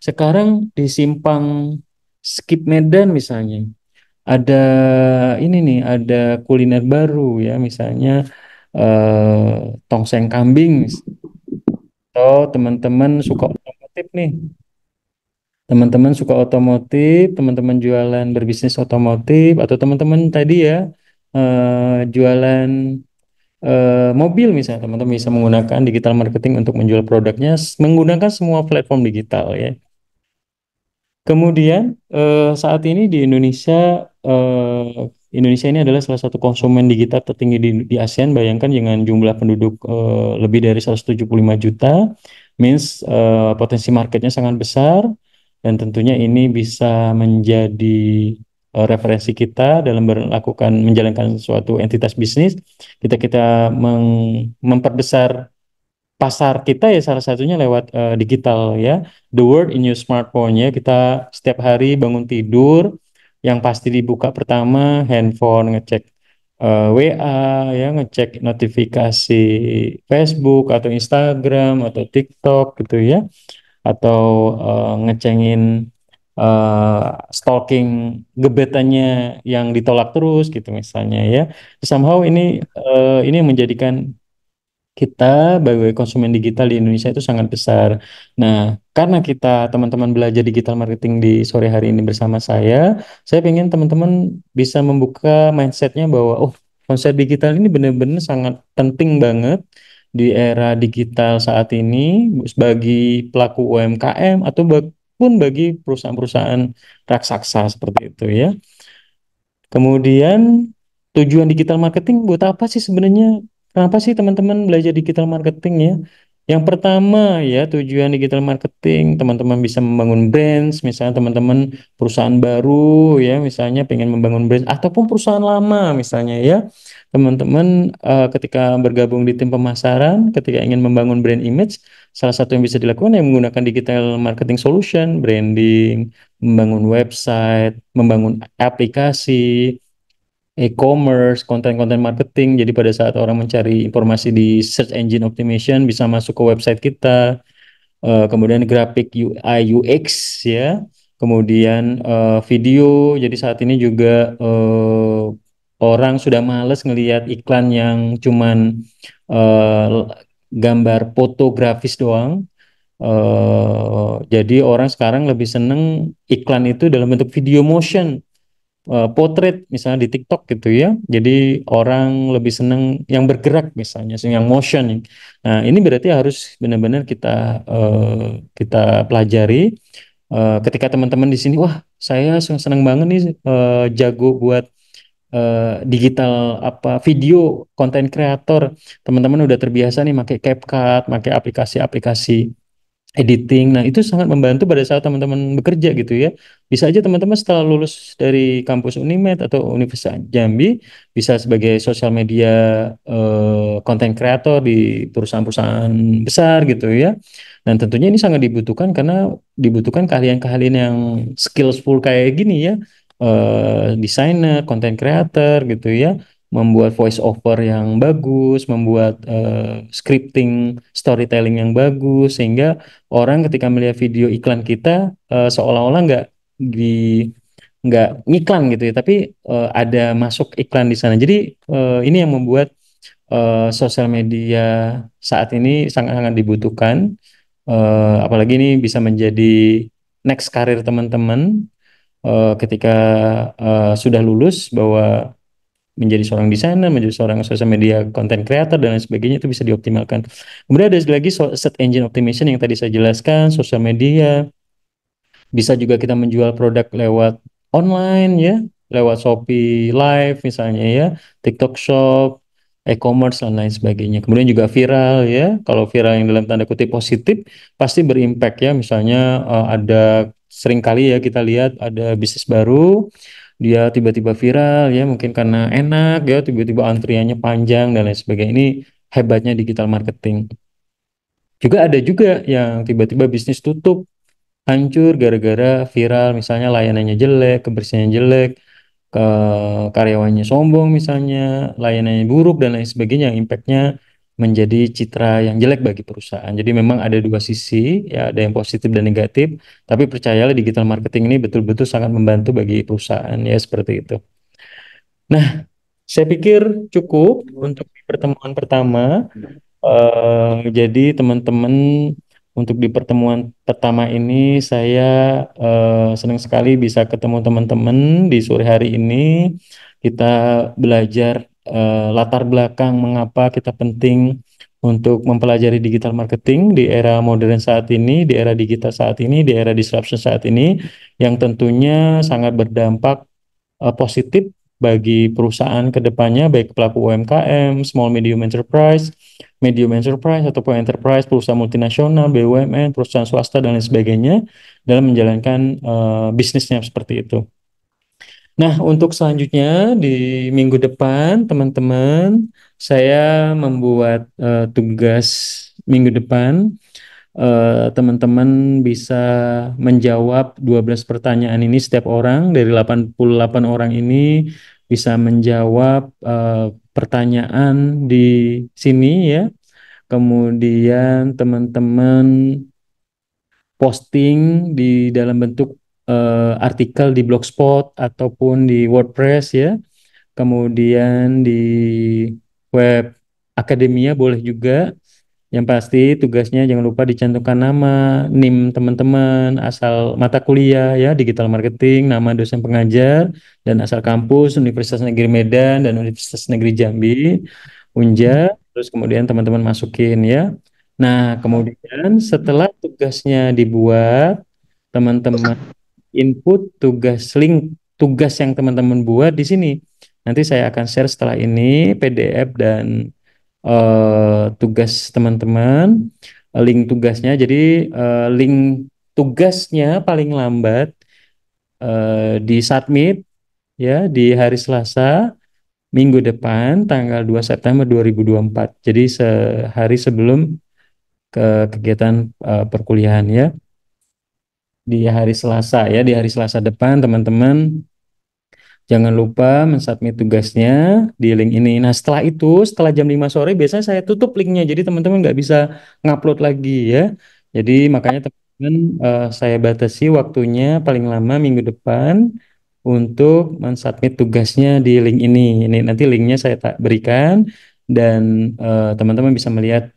sekarang di simpang Skip Medan misalnya ada ini nih, ada kuliner baru ya, misalnya tongseng kambing, atau teman-teman suka otomotif nih, teman-teman suka otomotif, teman-teman jualan berbisnis otomotif, atau teman-teman tadi ya jualan mobil misalnya, teman-teman bisa menggunakan digital marketing untuk menjual produknya menggunakan semua platform digital ya. Kemudian saat ini di Indonesia, Indonesia ini adalah salah satu konsumen digital tertinggi di ASEAN. Bayangkan dengan jumlah penduduk lebih dari 175 juta, means potensi marketnya sangat besar, dan tentunya ini bisa menjadi referensi kita dalam melakukan menjalankan suatu entitas bisnis. Kita memperbesar pasar kita ya salah satunya lewat digital ya. The world in your smartphone ya. Kita setiap hari bangun tidur yang pasti dibuka pertama handphone, ngecek WA ya, ngecek notifikasi Facebook atau Instagram atau TikTok gitu ya, atau ngecengin eh, stalking gebetannya yang ditolak terus gitu misalnya ya. Somehow ini yang menjadikan kita sebagai konsumen digital di Indonesia itu sangat besar. Nah, karena kita teman-teman belajar digital marketing di sore hari ini bersama saya pengen teman-teman bisa membuka mindsetnya bahwa oh konsep digital ini benar-benar sangat penting banget di era digital saat ini bagi pelaku UMKM atau pun bagi perusahaan-perusahaan raksasa seperti itu ya. Kemudian tujuan digital marketing buat apa sih sebenarnya? Kenapa sih teman-teman belajar digital marketing ya? Yang pertama ya tujuan digital marketing teman-teman bisa membangun brands, misalnya teman-teman perusahaan baru ya, misalnya pengen membangun brand ataupun perusahaan lama misalnya ya. Teman-teman ketika bergabung di tim pemasaran, ketika ingin membangun brand image, salah satu yang bisa dilakukan yang menggunakan digital marketing solution, branding, membangun website, membangun aplikasi, e-commerce, konten-konten marketing. Jadi pada saat orang mencari informasi di search engine optimization bisa masuk ke website kita. Kemudian grafik UI UX ya. Kemudian video. Jadi saat ini juga orang sudah males ngelihat iklan yang cuman eh, gambar foto grafis doang. Jadi orang sekarang lebih seneng iklan itu dalam bentuk video motion, potret misalnya di TikTok gitu ya. Jadi orang lebih seneng yang bergerak misalnya, yang motion. Nah, ini berarti harus benar-benar kita pelajari. Ketika teman-teman di sini, wah saya seneng banget nih, jago buat digital apa video konten kreator. Teman-teman udah terbiasa nih pakai CapCut, pakai aplikasi-aplikasi editing. Nah, itu sangat membantu pada saat teman-teman bekerja gitu ya. Bisa aja teman-teman setelah lulus dari kampus Unimed atau Universitas Jambi bisa sebagai sosial media konten kreator di perusahaan-perusahaan besar gitu ya. Dan tentunya ini sangat dibutuhkan karena dibutuhkan keahlian-keahlian yang skillful kayak gini ya. Desainer, konten creator gitu ya, membuat voice over yang bagus, membuat scripting, storytelling yang bagus, sehingga orang ketika melihat video iklan kita seolah-olah di nggak ngiklan gitu ya, tapi ada masuk iklan di sana. Jadi ini yang membuat sosial media saat ini sangat-sangat dibutuhkan, apalagi ini bisa menjadi next karir teman-teman ketika sudah lulus bahwa menjadi seorang desainer, menjadi seorang social media content creator dan lain sebagainya itu bisa dioptimalkan. Kemudian ada lagi search engine optimization yang tadi saya jelaskan, sosial media, bisa juga kita menjual produk lewat online ya, lewat Shopee Live misalnya ya, TikTok Shop, e-commerce dan lain sebagainya. Kemudian juga viral ya. Kalau viral yang dalam tanda kutip positif pasti berimpact ya. Misalnya ada sering kali ya kita lihat ada bisnis baru, dia tiba-tiba viral ya, mungkin karena enak ya, tiba-tiba antriannya panjang dan lain sebagainya. Ini hebatnya digital marketing. Juga ada juga yang tiba-tiba bisnis tutup hancur gara-gara viral, misalnya layanannya jelek, kebersihannya jelek, ke karyawannya sombong misalnya, layanannya buruk dan lain sebagainya, yang impactnya menjadi citra yang jelek bagi perusahaan. Jadi memang ada dua sisi, ya ada yang positif dan negatif, tapi percayalah digital marketing ini betul-betul sangat membantu bagi perusahaan ya seperti itu. Nah, saya pikir cukup untuk di pertemuan pertama. Jadi teman-teman untuk di pertemuan pertama ini saya senang sekali bisa ketemu teman-teman di sore hari ini. Kita belajar latar belakang mengapa kita penting untuk mempelajari digital marketing di era modern saat ini, di era digital saat ini, di era disruption saat ini, yang tentunya sangat berdampak positif bagi perusahaan ke depannya, baik pelaku UMKM, small medium enterprise ataupun enterprise, perusahaan multinasional, BUMN, perusahaan swasta dan lain sebagainya dalam menjalankan bisnisnya seperti itu. Nah, untuk selanjutnya di minggu depan, teman-teman, saya membuat tugas minggu depan. Teman-teman bisa menjawab 12 pertanyaan ini, setiap orang dari 88 orang ini bisa menjawab pertanyaan di sini ya. Kemudian teman-teman posting di dalam bentuk artikel di Blogspot ataupun di WordPress ya. Kemudian di web akademia boleh juga. Yang pasti tugasnya jangan lupa dicantumkan nama, NIM teman-teman, asal mata kuliah ya, digital marketing, nama dosen pengajar, dan asal kampus Universitas Negeri Medan dan Universitas Negeri Jambi, Unja, terus kemudian teman-teman masukin ya. Nah, kemudian setelah tugasnya dibuat, teman-teman input link tugas yang teman-teman buat di sini. Nanti saya akan share setelah ini PDF dan tugas teman-teman, link tugasnya. Jadi link tugasnya paling lambat di submit ya di hari Selasa minggu depan tanggal 2 September 2024. Jadi sehari sebelum ke kegiatan perkuliahan ya. Di hari Selasa ya, di hari Selasa depan teman-teman jangan lupa mensubmit tugasnya di link ini. Nah, setelah itu, setelah jam 5 sore, biasanya saya tutup linknya. Jadi teman-teman nggak bisa ngupload lagi ya. Jadi makanya teman-teman saya batasi waktunya paling lama minggu depan untuk mensubmit tugasnya di link ini. Ini nanti linknya saya tak berikan dan teman-teman bisa melihat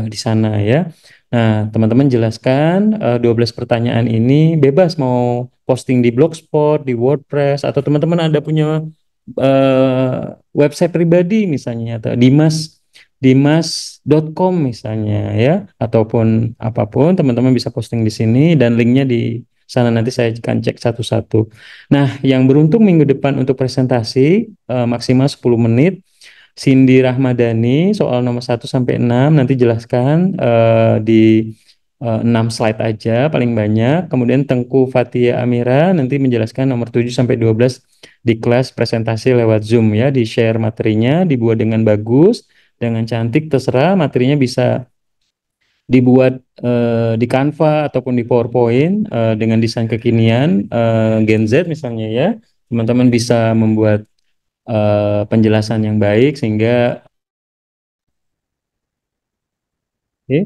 di sana ya. Nah, teman-teman jelaskan 12 pertanyaan ini bebas mau posting di Blogspot, di WordPress, atau teman-teman ada punya eh, website pribadi misalnya atau dimas.com misalnya ya ataupun apapun teman-teman bisa posting di sini dan linknya di sana nanti saya akan cek satu-satu. Nah, yang beruntung minggu depan untuk presentasi maksimal 10 menit. Cindy Rahmadani soal nomor 1 sampai 6 nanti jelaskan di 6 slide aja paling banyak. Kemudian Tengku Fatia Amira nanti menjelaskan nomor 7 sampai 12 di kelas presentasi lewat Zoom ya, di-share materinya, dibuat dengan bagus, dengan cantik, terserah materinya bisa dibuat di Canva ataupun di PowerPoint dengan desain kekinian Gen Z misalnya ya. Teman-teman bisa membuat penjelasan yang baik sehingga oke.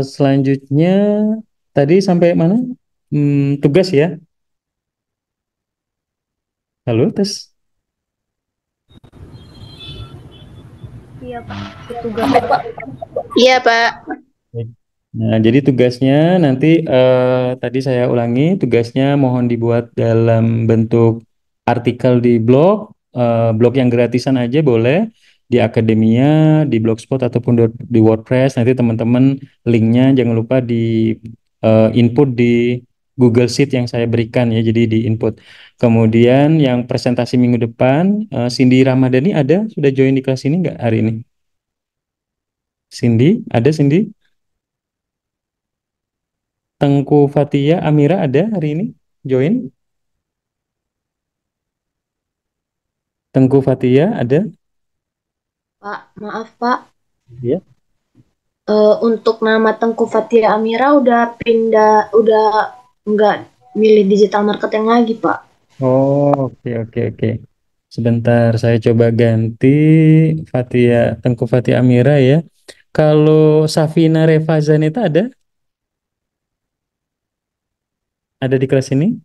Selanjutnya tadi sampai mana? Tugas ya. Halo, tes. Iya, Pak. Tugas. Iya, Pak. Baik. Nah, jadi tugasnya nanti tadi saya ulangi, tugasnya mohon dibuat dalam bentuk artikel di blog, blog yang gratisan aja boleh, di Akademia, di Blogspot ataupun di WordPress. Nanti teman-teman linknya jangan lupa di input di Google Sheet yang saya berikan ya, jadi di input. Kemudian yang presentasi minggu depan, Cindy Ramadhani ada, sudah join di kelas ini nggak hari ini? Cindy, ada Cindy? Tengku Fatia Amira ada hari ini join. Tengku Fatia ada. Pak, maaf, Pak. Ya. Untuk nama Tengku Fatia Amira udah pindah, udah nggak milih digital marketing lagi, Pak. Oh, oke oke oke. Sebentar saya coba ganti Fatia Tengku Fatia Amira ya. Kalau Safina Revazan itu ada di kelas ini?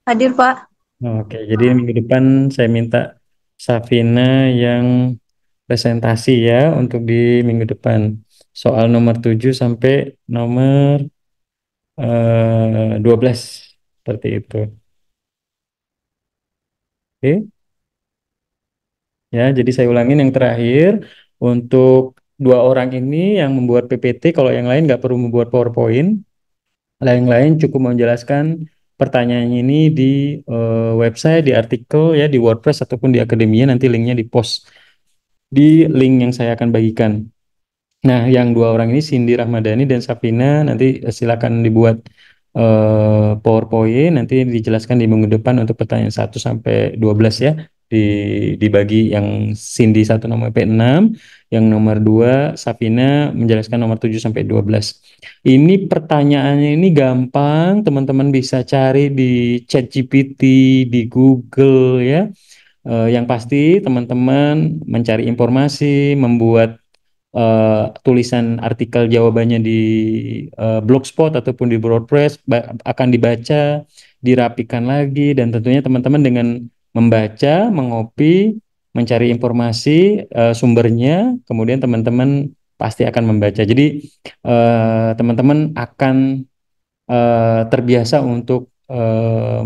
Hadir, Pak. Oke, jadi minggu depan saya minta Safina yang presentasi ya untuk di minggu depan. Soal nomor 7 sampai nomor 12 seperti itu. Oke. Ya, jadi saya ulangin yang terakhir untuk dua orang ini yang membuat PPT, kalau yang lain nggak perlu membuat PowerPoint, lain-lain cukup menjelaskan pertanyaan ini di website, di artikel ya, di WordPress ataupun di Akademia nanti linknya di post di link yang saya akan bagikan. Nah, yang dua orang ini Cindy Rahmadani dan Safina nanti silakan dibuat PowerPoint nanti dijelaskan di minggu depan untuk pertanyaan 1 sampai 12 ya. Dibagi yang Cindy 1 sampai 6, yang nomor 2 Safina menjelaskan nomor 7 sampai 12. Ini pertanyaannya ini gampang, teman-teman bisa cari di ChatGPT, di Google ya. Yang pasti teman-teman mencari informasi, membuat tulisan artikel jawabannya di Blogspot ataupun di WordPress akan dibaca, dirapikan lagi, dan tentunya teman-teman dengan membaca, mengopi, mencari informasi sumbernya, kemudian teman-teman pasti akan membaca. Jadi teman-teman akan terbiasa untuk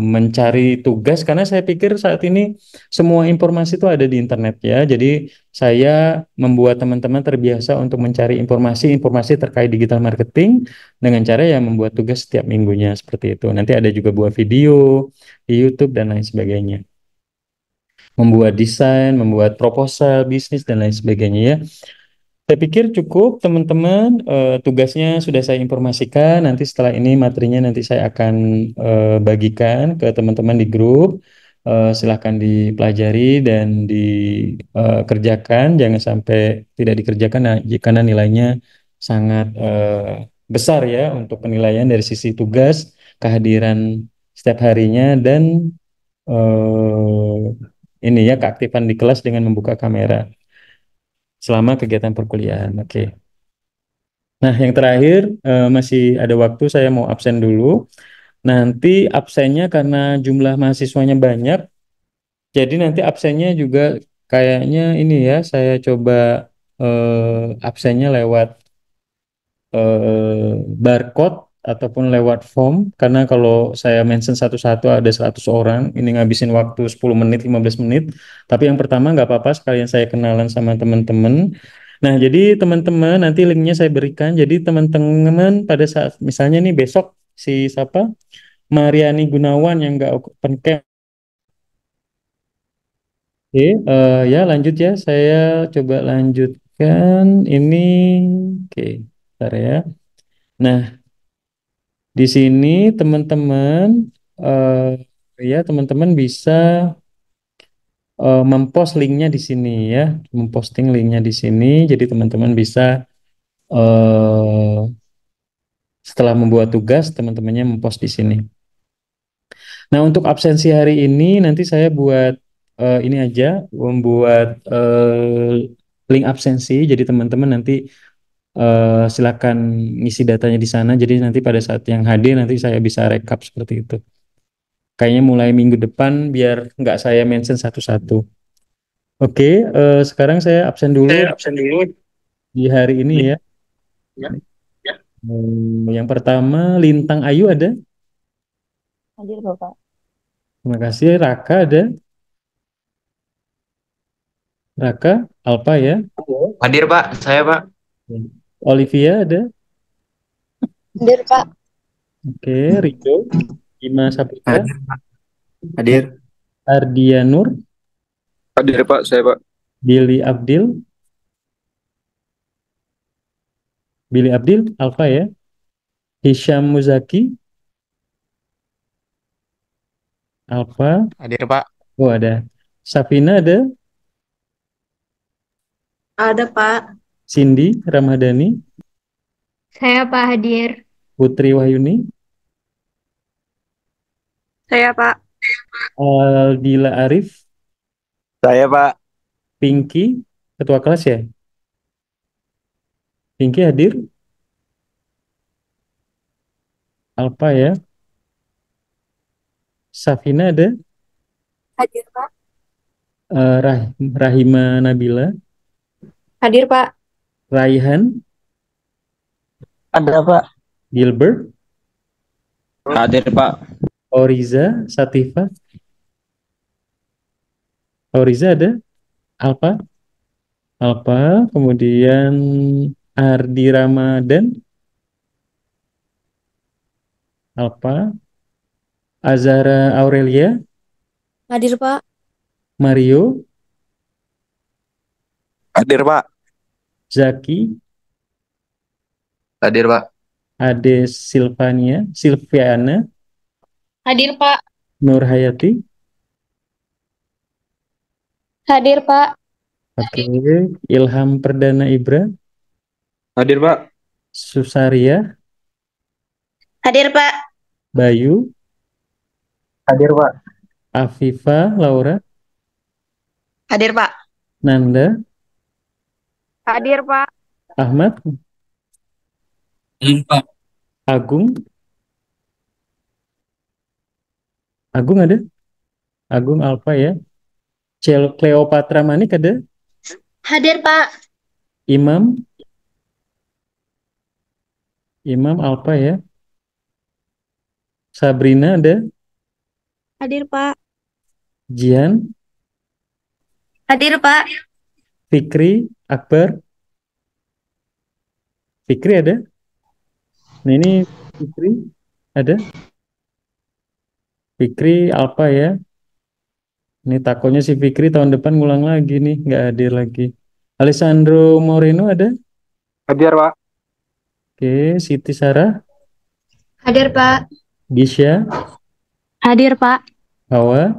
mencari tugas karena saya pikir saat ini semua informasi itu ada di internet ya. Jadi saya membuat teman-teman terbiasa untuk mencari informasi terkait digital marketing dengan cara yang membuat tugas setiap minggunya seperti itu. Nanti ada juga buat video di YouTube dan lain sebagainya. Membuat desain, membuat proposal bisnis dan lain sebagainya ya. Saya pikir cukup teman-teman. Tugasnya sudah saya informasikan. Nanti setelah ini materinya nanti saya akan bagikan ke teman-teman di grup. Silahkan dipelajari dan dikerjakan. Jangan sampai tidak dikerjakan karena nilainya sangat besar ya untuk penilaian dari sisi tugas, kehadiran setiap harinya dan ini ya keaktifan di kelas dengan membuka kamera selama kegiatan perkuliahan. Oke. Nah, yang terakhir masih ada waktu saya mau absen dulu. Nanti absennya karena jumlah mahasiswanya banyak, jadi nanti absennya juga kayaknya ini ya, saya coba absennya lewat barcode ataupun lewat form, karena kalau saya mention satu-satu ada 100 orang, ini ngabisin waktu 10 menit, 15 menit. Tapi yang pertama nggak apa-apa, sekalian saya kenalan sama teman-teman. Nah, jadi teman-teman nanti linknya saya berikan. Jadi teman-teman pada saat misalnya nih besok si siapa Mariani Gunawan yang nggak open camp. Oke, ya lanjut ya. Saya coba lanjutkan ini. Oke, bentar ya. Nah, di sini teman-teman ya teman-teman bisa mempost linknya di sini ya, memposting linknya di sini. Jadi teman-teman bisa setelah membuat tugas teman-temannya mempost di sini. Nah, untuk absensi hari ini nanti saya buat ini aja, membuat link absensi. Jadi teman-teman nanti silakan ngisi datanya di sana. Jadi nanti pada saat yang hadir nanti saya bisa rekap seperti itu. Kayaknya mulai minggu depan biar nggak saya mention satu-satu. Oke, sekarang saya absen dulu di hari ini ya. Yang pertama Lintang Ayu ada. Hadir Bapak. Terima kasih. Raka ada. Raka, Alpa ya. Hadir Pak, saya Pak. Olivia ada. Hadir Pak. Oke, Rido, Bima Saputra, Hadir Pak. Hadir. Ardia Nur, Hadir Pak, saya Pak. Billy Abdil, Alfa ya. Hisham Muzaki, Alfa. Hadir Pak. Oh ada. Safina ada. Ada, Pak. Cindy Ramadhani, Saya Pak hadir. Putri Wahyuni, Saya, Pak. Aldila Arif, Saya Pak. Pinky, ketua kelas ya. Pinky hadir. Alfa ya. Safina ada. Hadir Pak. Rahima Nabila, Hadir Pak. Raihan, Ada Pak. Gilbert, Hadir Pak. Oriza, Sativa, Oriza ada. Alfa, kemudian Ardi Ramadan, Alfa, Azara Aurelia, Hadir Pak. Mario, Hadir Pak. Zaki, Hadir Pak. Ade Silviana, Hadir Pak. Nur Hayati. Hadir Pak. Oke, Ilham Perdana Ibra, Hadir Pak. Susaria, Hadir, Pak. Bayu, Hadir Pak. Afifa Laura, Hadir, Pak. Nanda, Hadir Pak. Ahmad, Hadir Pak. Agung, ada. Agung Alfa ya. Cleopatra Manik ada. Hadir, Pak. Imam, Alfa ya. Sabrina ada. Hadir Pak. Jian, Hadir, Pak. Fikri, Akbar. Fikri ada. Nah ini Fikri ada. Fikri Alfa ya. Ini takutnya si Fikri tahun depan ngulang lagi nih, nggak hadir lagi. Alessandro Moreno ada. Hadir Pak. Oke, Siti Sarah, Hadir Pak. Gisya, Hadir Pak. Hawa,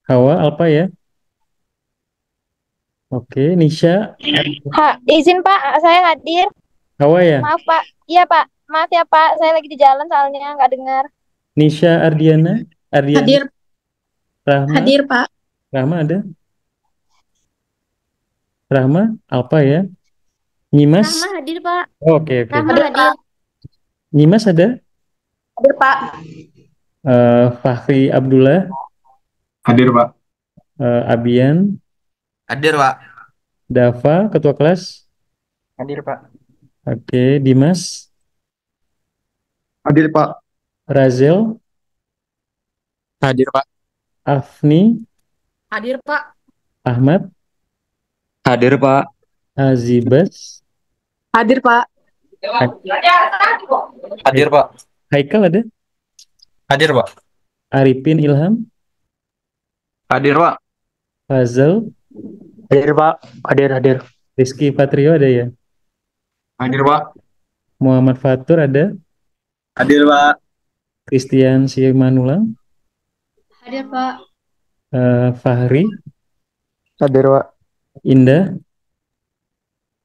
Alfa ya. Oke, Nisha, Izin Pak, saya hadir. Hawa ya. Maaf Pak. Iya Pak. Maaf ya Pak, saya lagi di jalan soalnya nggak dengar. Nisha Ardiana, Hadir. Rahma, Hadir, Pak. Rahma ada. Rahma, Alfa ya. Nyimas, Rahma hadir Pak. oke. Rahma hadir. Nyimas ada. Hadir, Pak. Fahri Abdullah, Hadir, Pak. Abian, Hadir, Pak. Dava, ketua kelas. Hadir, Pak. Oke, Dimas, Hadir, Pak. Razel, Hadir, Pak. Afni, Hadir, Pak. Ahmad, Hadir, Pak. Azibas, Hadir, Pak. Hadir, Pak. Haikal ada, Hadir, Pak. Arifin Ilham, Hadir, Pak. Fazal, Hadir, Pak. Hadir. Rizky Patrio ada ya, Hadir, Pak. Muhammad Fatur ada, Hadir, Pak. Christian Simanulang, Hadir, Pak. Fahri, Hadir, Pak. Indah,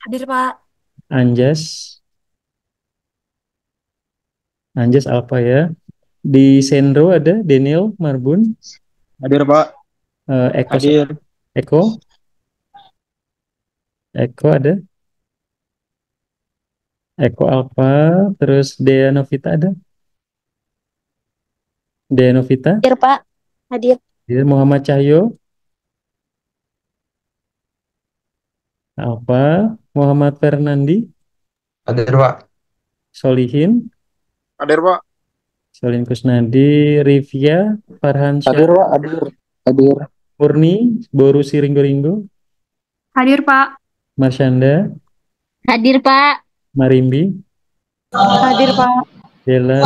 Hadir, Pak. Anjas, apa ya? Di Sendro ada Daniel Marbun, Hadir, Pak. Eko, Hadir. Eko, ada, Eko Alfa, terus Dea Novita ada, Dea Novita, Hadir, Pak. Hadir. Muhammad Cahyo, Alfa, Muhammad Fernandi, Hadir, Pak. Solihin, Hadir, Pak. Solin Kusnadi, Rivia, Farhan Syah, Hadir, Pak. Hadir. Murni, Boru Siringgo, Hadir, Pak. Marsyanda, Hadir, Pak. Marimbi, Hadir, Pak. Bella.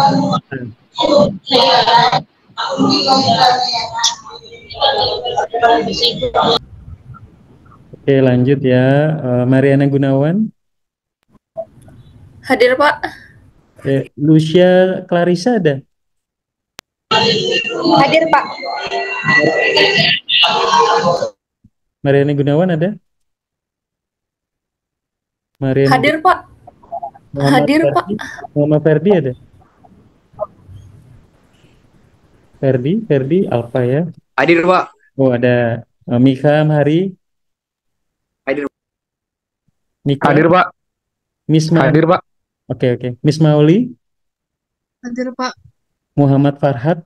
Oke, lanjut ya. Mariana Gunawan, Hadir, Pak. Lucia Clarissa ada, Hadir, Pak. Mariana Gunawan ada, Mariana Hadir, Pak. Muhammad Hadir, Pak. Ferdi, Muhammad Ferdi ada, Ferdi Alfa ya. Hadir, Pak. Oh, ada Mika Mahari, Hadir. Mika, Hadir, Pak. Miss Ma. Hadir, Pak. Oke. Miss Mauli, Hadir, Pak. Muhammad Farhad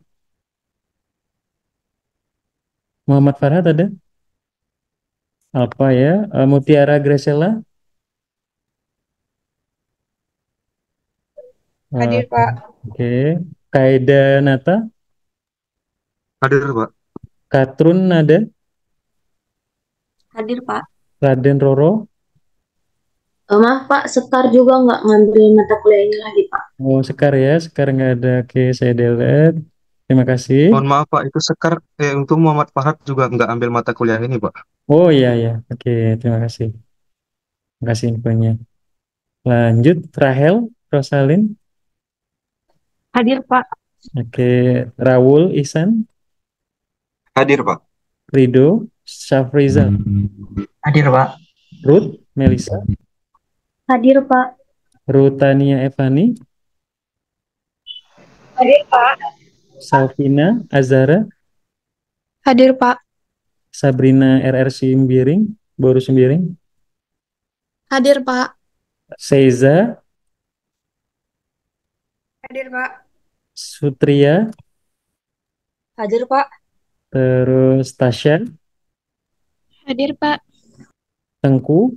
ada, apa ya? Mutiara Gresela, Hadir, Pak. oke. Kaida Nata, Hadir, Pak. Katrun ada, Hadir, Pak. Raden Roro. Maaf, Pak. Sekar juga nggak ngambil mata kuliah ini lagi, Pak. Oh, Sekar ya, Sekar nggak ada. Oke, saya delete. Terima kasih. Mohon maaf, Pak. Itu Sekar. Untuk Muhammad Farhad juga nggak ambil mata kuliah ini, Pak. Oh iya. Oke, terima kasih. Terima kasih infonya. Lanjut, Rahel, Rosalin. Hadir, Pak. Oke, Raul, Ihsan, Hadir, Pak. Rido, Syafrizal, Hadir, Pak. Ruth, Melisa, Hadir, Pak. Rutania Evani, Hadir, Pak. Salvina, Azara, Hadir, Pak. Sabrina RR Simbiring, Boru Simbiring, Hadir, Pak. Seiza, Hadir, Pak. Sutria, Hadir, Pak. terus Tasya, Hadir, Pak. Tengku.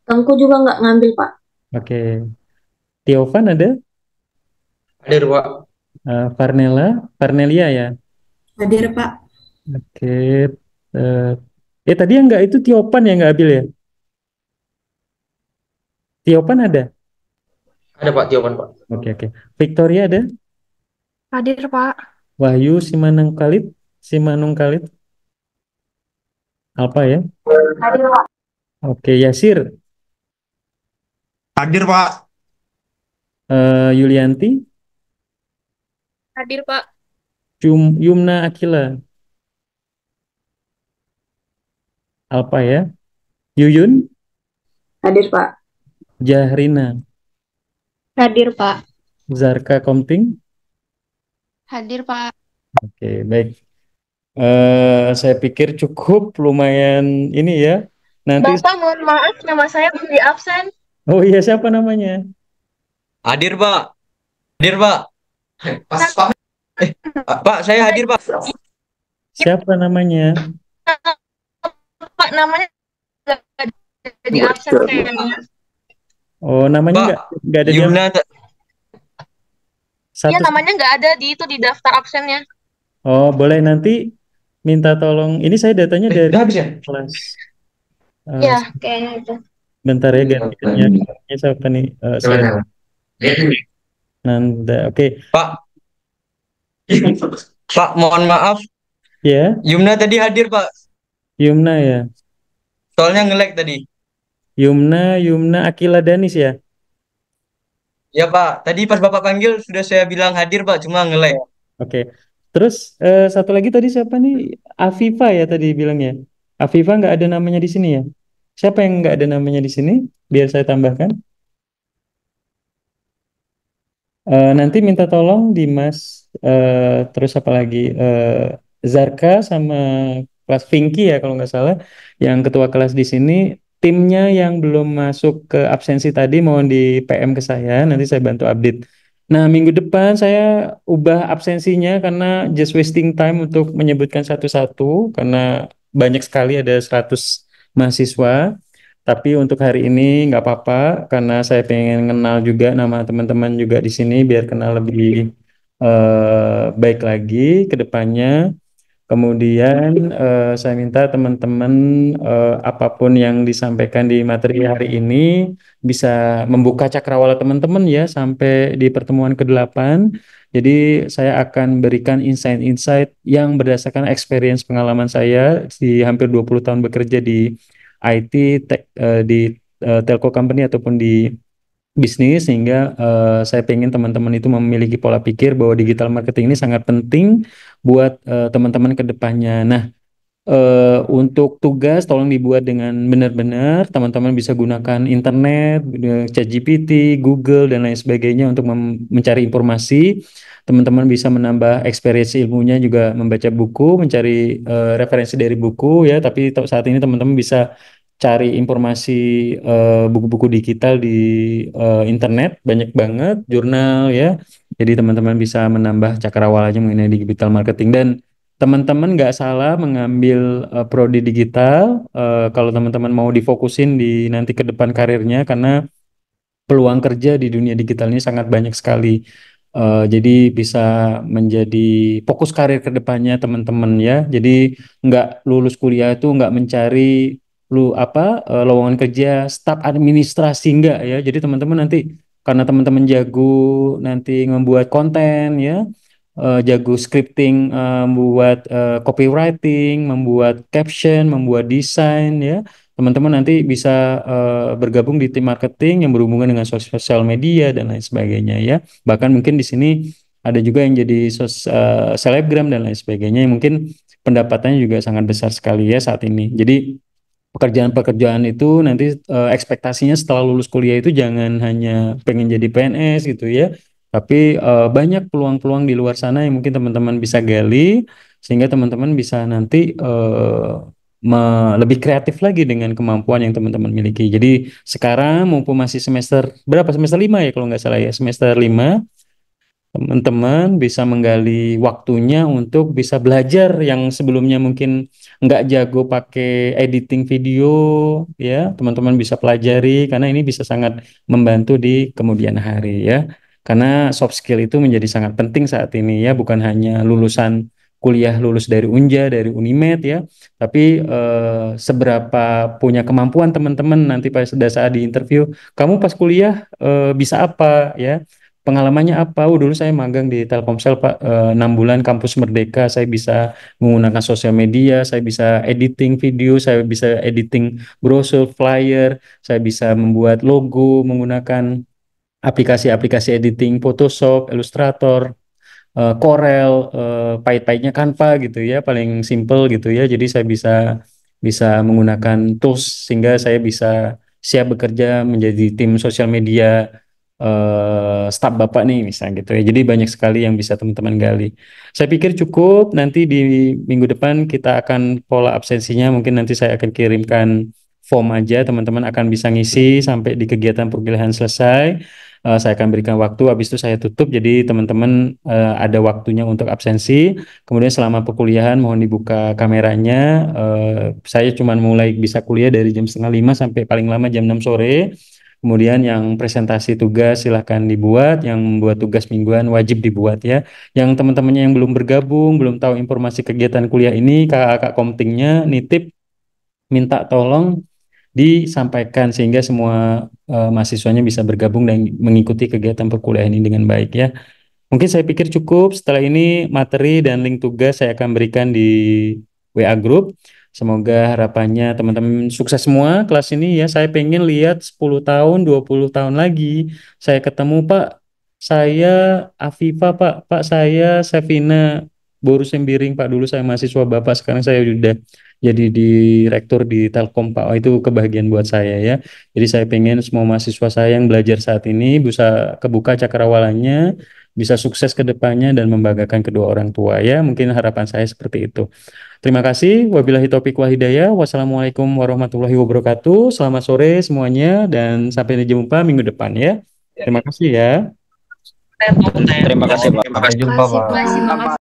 Tengku juga nggak ngambil, Pak. Oke. Tiovan ada, Hadir, Pak. Farnelia ya. Hadir, Pak. Oke. Tadi yang nggak itu Tiopan yang nggak ambil ya? Tiopan ada? Ada, Pak. Jawaban, Pak. Oke. Victoria ada? Hadir, Pak. Wahyu Simanung Khalid. Apa ya? Hadir, Pak. Oke, Yasir. Hadir, Pak. Yulianti. Hadir, Pak. Yumna Akila. Apa ya? Yuyun. Hadir, Pak. Jahrina. Hadir, Pak. Zarka Komting. Hadir, Pak. Oke, baik. Saya pikir cukup lumayan ini ya. Nanti, Bapak, mohon maaf, nama saya belum di absen. oh iya, siapa namanya? Hadir, Pak. Hadir, Pak. Pak, saya hadir, Pak. Siapa namanya? Pak, namanya nggak ada di absen kayaknya. Oh, namanya Pak, nggak ada di Yumna, Iya, satu. namanya nggak ada di itu di daftar absennya. Oh, boleh nanti minta tolong. Ini saya datanya dari udah habis ya? kelas. Iya, kayaknya itu. Bentar ya gantiannya. Ini siapa nih? Saya Nanda. Oke. Pak, Pak, mohon maaf. Ya, Yumna tadi hadir, Pak. Yumna ya. Soalnya nge-lag tadi. Yumna Akila Danis ya. Ya, Pak. Tadi pas Bapak panggil sudah saya bilang hadir, Pak. Cuma nge-lag. Oke. Terus satu lagi tadi siapa nih? Afifa ya tadi bilangnya. Afifa nggak ada namanya di sini ya. Siapa yang nggak ada namanya di sini? Biar saya tambahkan. Nanti minta tolong Dimas, terus apa lagi? Zarka sama kelas Pinky ya kalau nggak salah, yang ketua kelas di sini. Timnya yang belum masuk ke absensi tadi mohon di PM ke saya, nanti saya bantu update. Nah, minggu depan saya ubah absensinya karena just wasting time untuk menyebutkan satu-satu, karena banyak sekali ada 100 mahasiswa. Tapi untuk hari ini nggak apa-apa karena saya pengen kenal juga nama teman-teman juga di sini biar kenal lebih baik lagi ke depannya. Kemudian saya minta teman-teman apapun yang disampaikan di materi hari ini bisa membuka cakrawala teman-teman ya sampai di pertemuan ke-8. Jadi saya akan berikan insight-insight yang berdasarkan experience pengalaman saya di hampir 20 tahun bekerja di IT, di telco company ataupun di bisnis, sehingga saya pengen teman-teman itu memiliki pola pikir bahwa digital marketing ini sangat penting buat teman-teman ke depannya. Nah, untuk tugas tolong dibuat dengan benar-benar, teman-teman bisa gunakan internet, ChatGPT, Google dan lain sebagainya untuk mencari informasi. Teman-teman bisa menambah experience ilmunya juga membaca buku, mencari referensi dari buku ya, tapi saat ini teman-teman bisa cari informasi buku-buku digital di internet banyak banget, jurnal ya. Jadi teman-teman bisa menambah cakrawalanya mengenai digital marketing, dan teman-teman nggak salah mengambil prodi digital kalau teman-teman mau difokusin di nanti ke depan karirnya, karena peluang kerja di dunia digital ini sangat banyak sekali. Jadi bisa menjadi fokus karir ke depannya teman-teman ya. Jadi nggak lulus kuliah itu nggak mencari lowongan kerja staf administrasi, nggak ya. Jadi teman-teman nanti karena teman-teman jago nanti membuat konten ya, jago scripting, membuat copywriting, membuat caption, membuat desain ya. Teman-teman nanti bisa bergabung di tim marketing yang berhubungan dengan sosial media dan lain sebagainya ya. Bahkan mungkin di sini ada juga yang jadi selebgram dan lain sebagainya yang mungkin pendapatannya juga sangat besar sekali ya saat ini. Jadi pekerjaan-pekerjaan itu nanti ekspektasinya setelah lulus kuliah itu jangan hanya pengen jadi PNS gitu ya, tapi banyak peluang-peluang di luar sana yang mungkin teman-teman bisa gali sehingga teman-teman bisa nanti lebih kreatif lagi dengan kemampuan yang teman-teman miliki. Jadi sekarang mumpung masih semester berapa? Semester 5 ya kalau nggak salah ya, semester 5. Teman-teman bisa menggali waktunya untuk bisa belajar yang sebelumnya mungkin nggak jago pakai editing video ya, teman-teman bisa pelajari karena ini bisa sangat membantu di kemudian hari ya. Karena soft skill itu menjadi sangat penting saat ini ya, bukan hanya lulusan kuliah lulus dari Unja, dari Unimed ya, tapi seberapa punya kemampuan teman-teman nanti pada saat di interview, kamu pas kuliah bisa apa ya? Pengalamannya apa? Oh, dulu saya magang di Telkomsel, Pak, 6 bulan kampus Merdeka. Saya bisa menggunakan sosial media, saya bisa editing video, saya bisa editing brosur, flyer, saya bisa membuat logo menggunakan aplikasi-aplikasi editing Photoshop, Illustrator, Corel, pahit-pahitnya Canva gitu ya, paling simple gitu ya. Jadi saya bisa bisa menggunakan tools sehingga saya bisa siap bekerja menjadi tim sosial media staf Bapak nih misalnya gitu ya. Jadi banyak sekali yang bisa teman-teman gali. Saya pikir cukup, nanti di minggu depan kita akan pola absensinya, mungkin nanti saya akan kirimkan form aja, teman-teman akan bisa ngisi sampai di kegiatan perkuliahan selesai. Saya akan berikan waktu, habis itu saya tutup. Jadi teman-teman ada waktunya untuk absensi. Kemudian selama perkuliahan mohon dibuka kameranya. Saya cuma mulai bisa kuliah dari jam setengah 5 sampai paling lama jam 6 sore. Kemudian yang presentasi tugas silahkan dibuat, yang membuat tugas mingguan wajib dibuat ya. Yang teman-temannya yang belum bergabung, belum tahu informasi kegiatan kuliah ini, kakak-kakak komtingnya nitip minta tolong disampaikan sehingga semua mahasiswanya bisa bergabung dan mengikuti kegiatan perkuliahan ini dengan baik ya. Mungkin saya pikir cukup. Setelah ini materi dan link tugas saya akan berikan di WA Group. Semoga harapannya teman-teman sukses semua kelas ini ya. Saya pengen lihat 10 tahun, 20 tahun lagi. Saya ketemu Pak, saya Afifa Pak, Pak saya Sevina Boru Sembiring Pak. Dulu saya mahasiswa Bapak, sekarang saya sudah jadi direktur di Telkom Pak. Oh, itu kebahagiaan buat saya ya. Jadi saya pengen semua mahasiswa saya yang belajar saat ini bisa kebuka cakrawalanya, bisa sukses ke depannya dan membanggakan kedua orang tua ya. Mungkin harapan saya seperti itu. Terima kasih. Wabillahi taufiq wal hidayah. Wassalamualaikum warahmatullahi wabarakatuh. Selamat sore semuanya dan sampai jumpa minggu depan ya. Terima kasih ya. Terima kasih, Pak. Sampai jumpa, Makasih, Pak. Pak.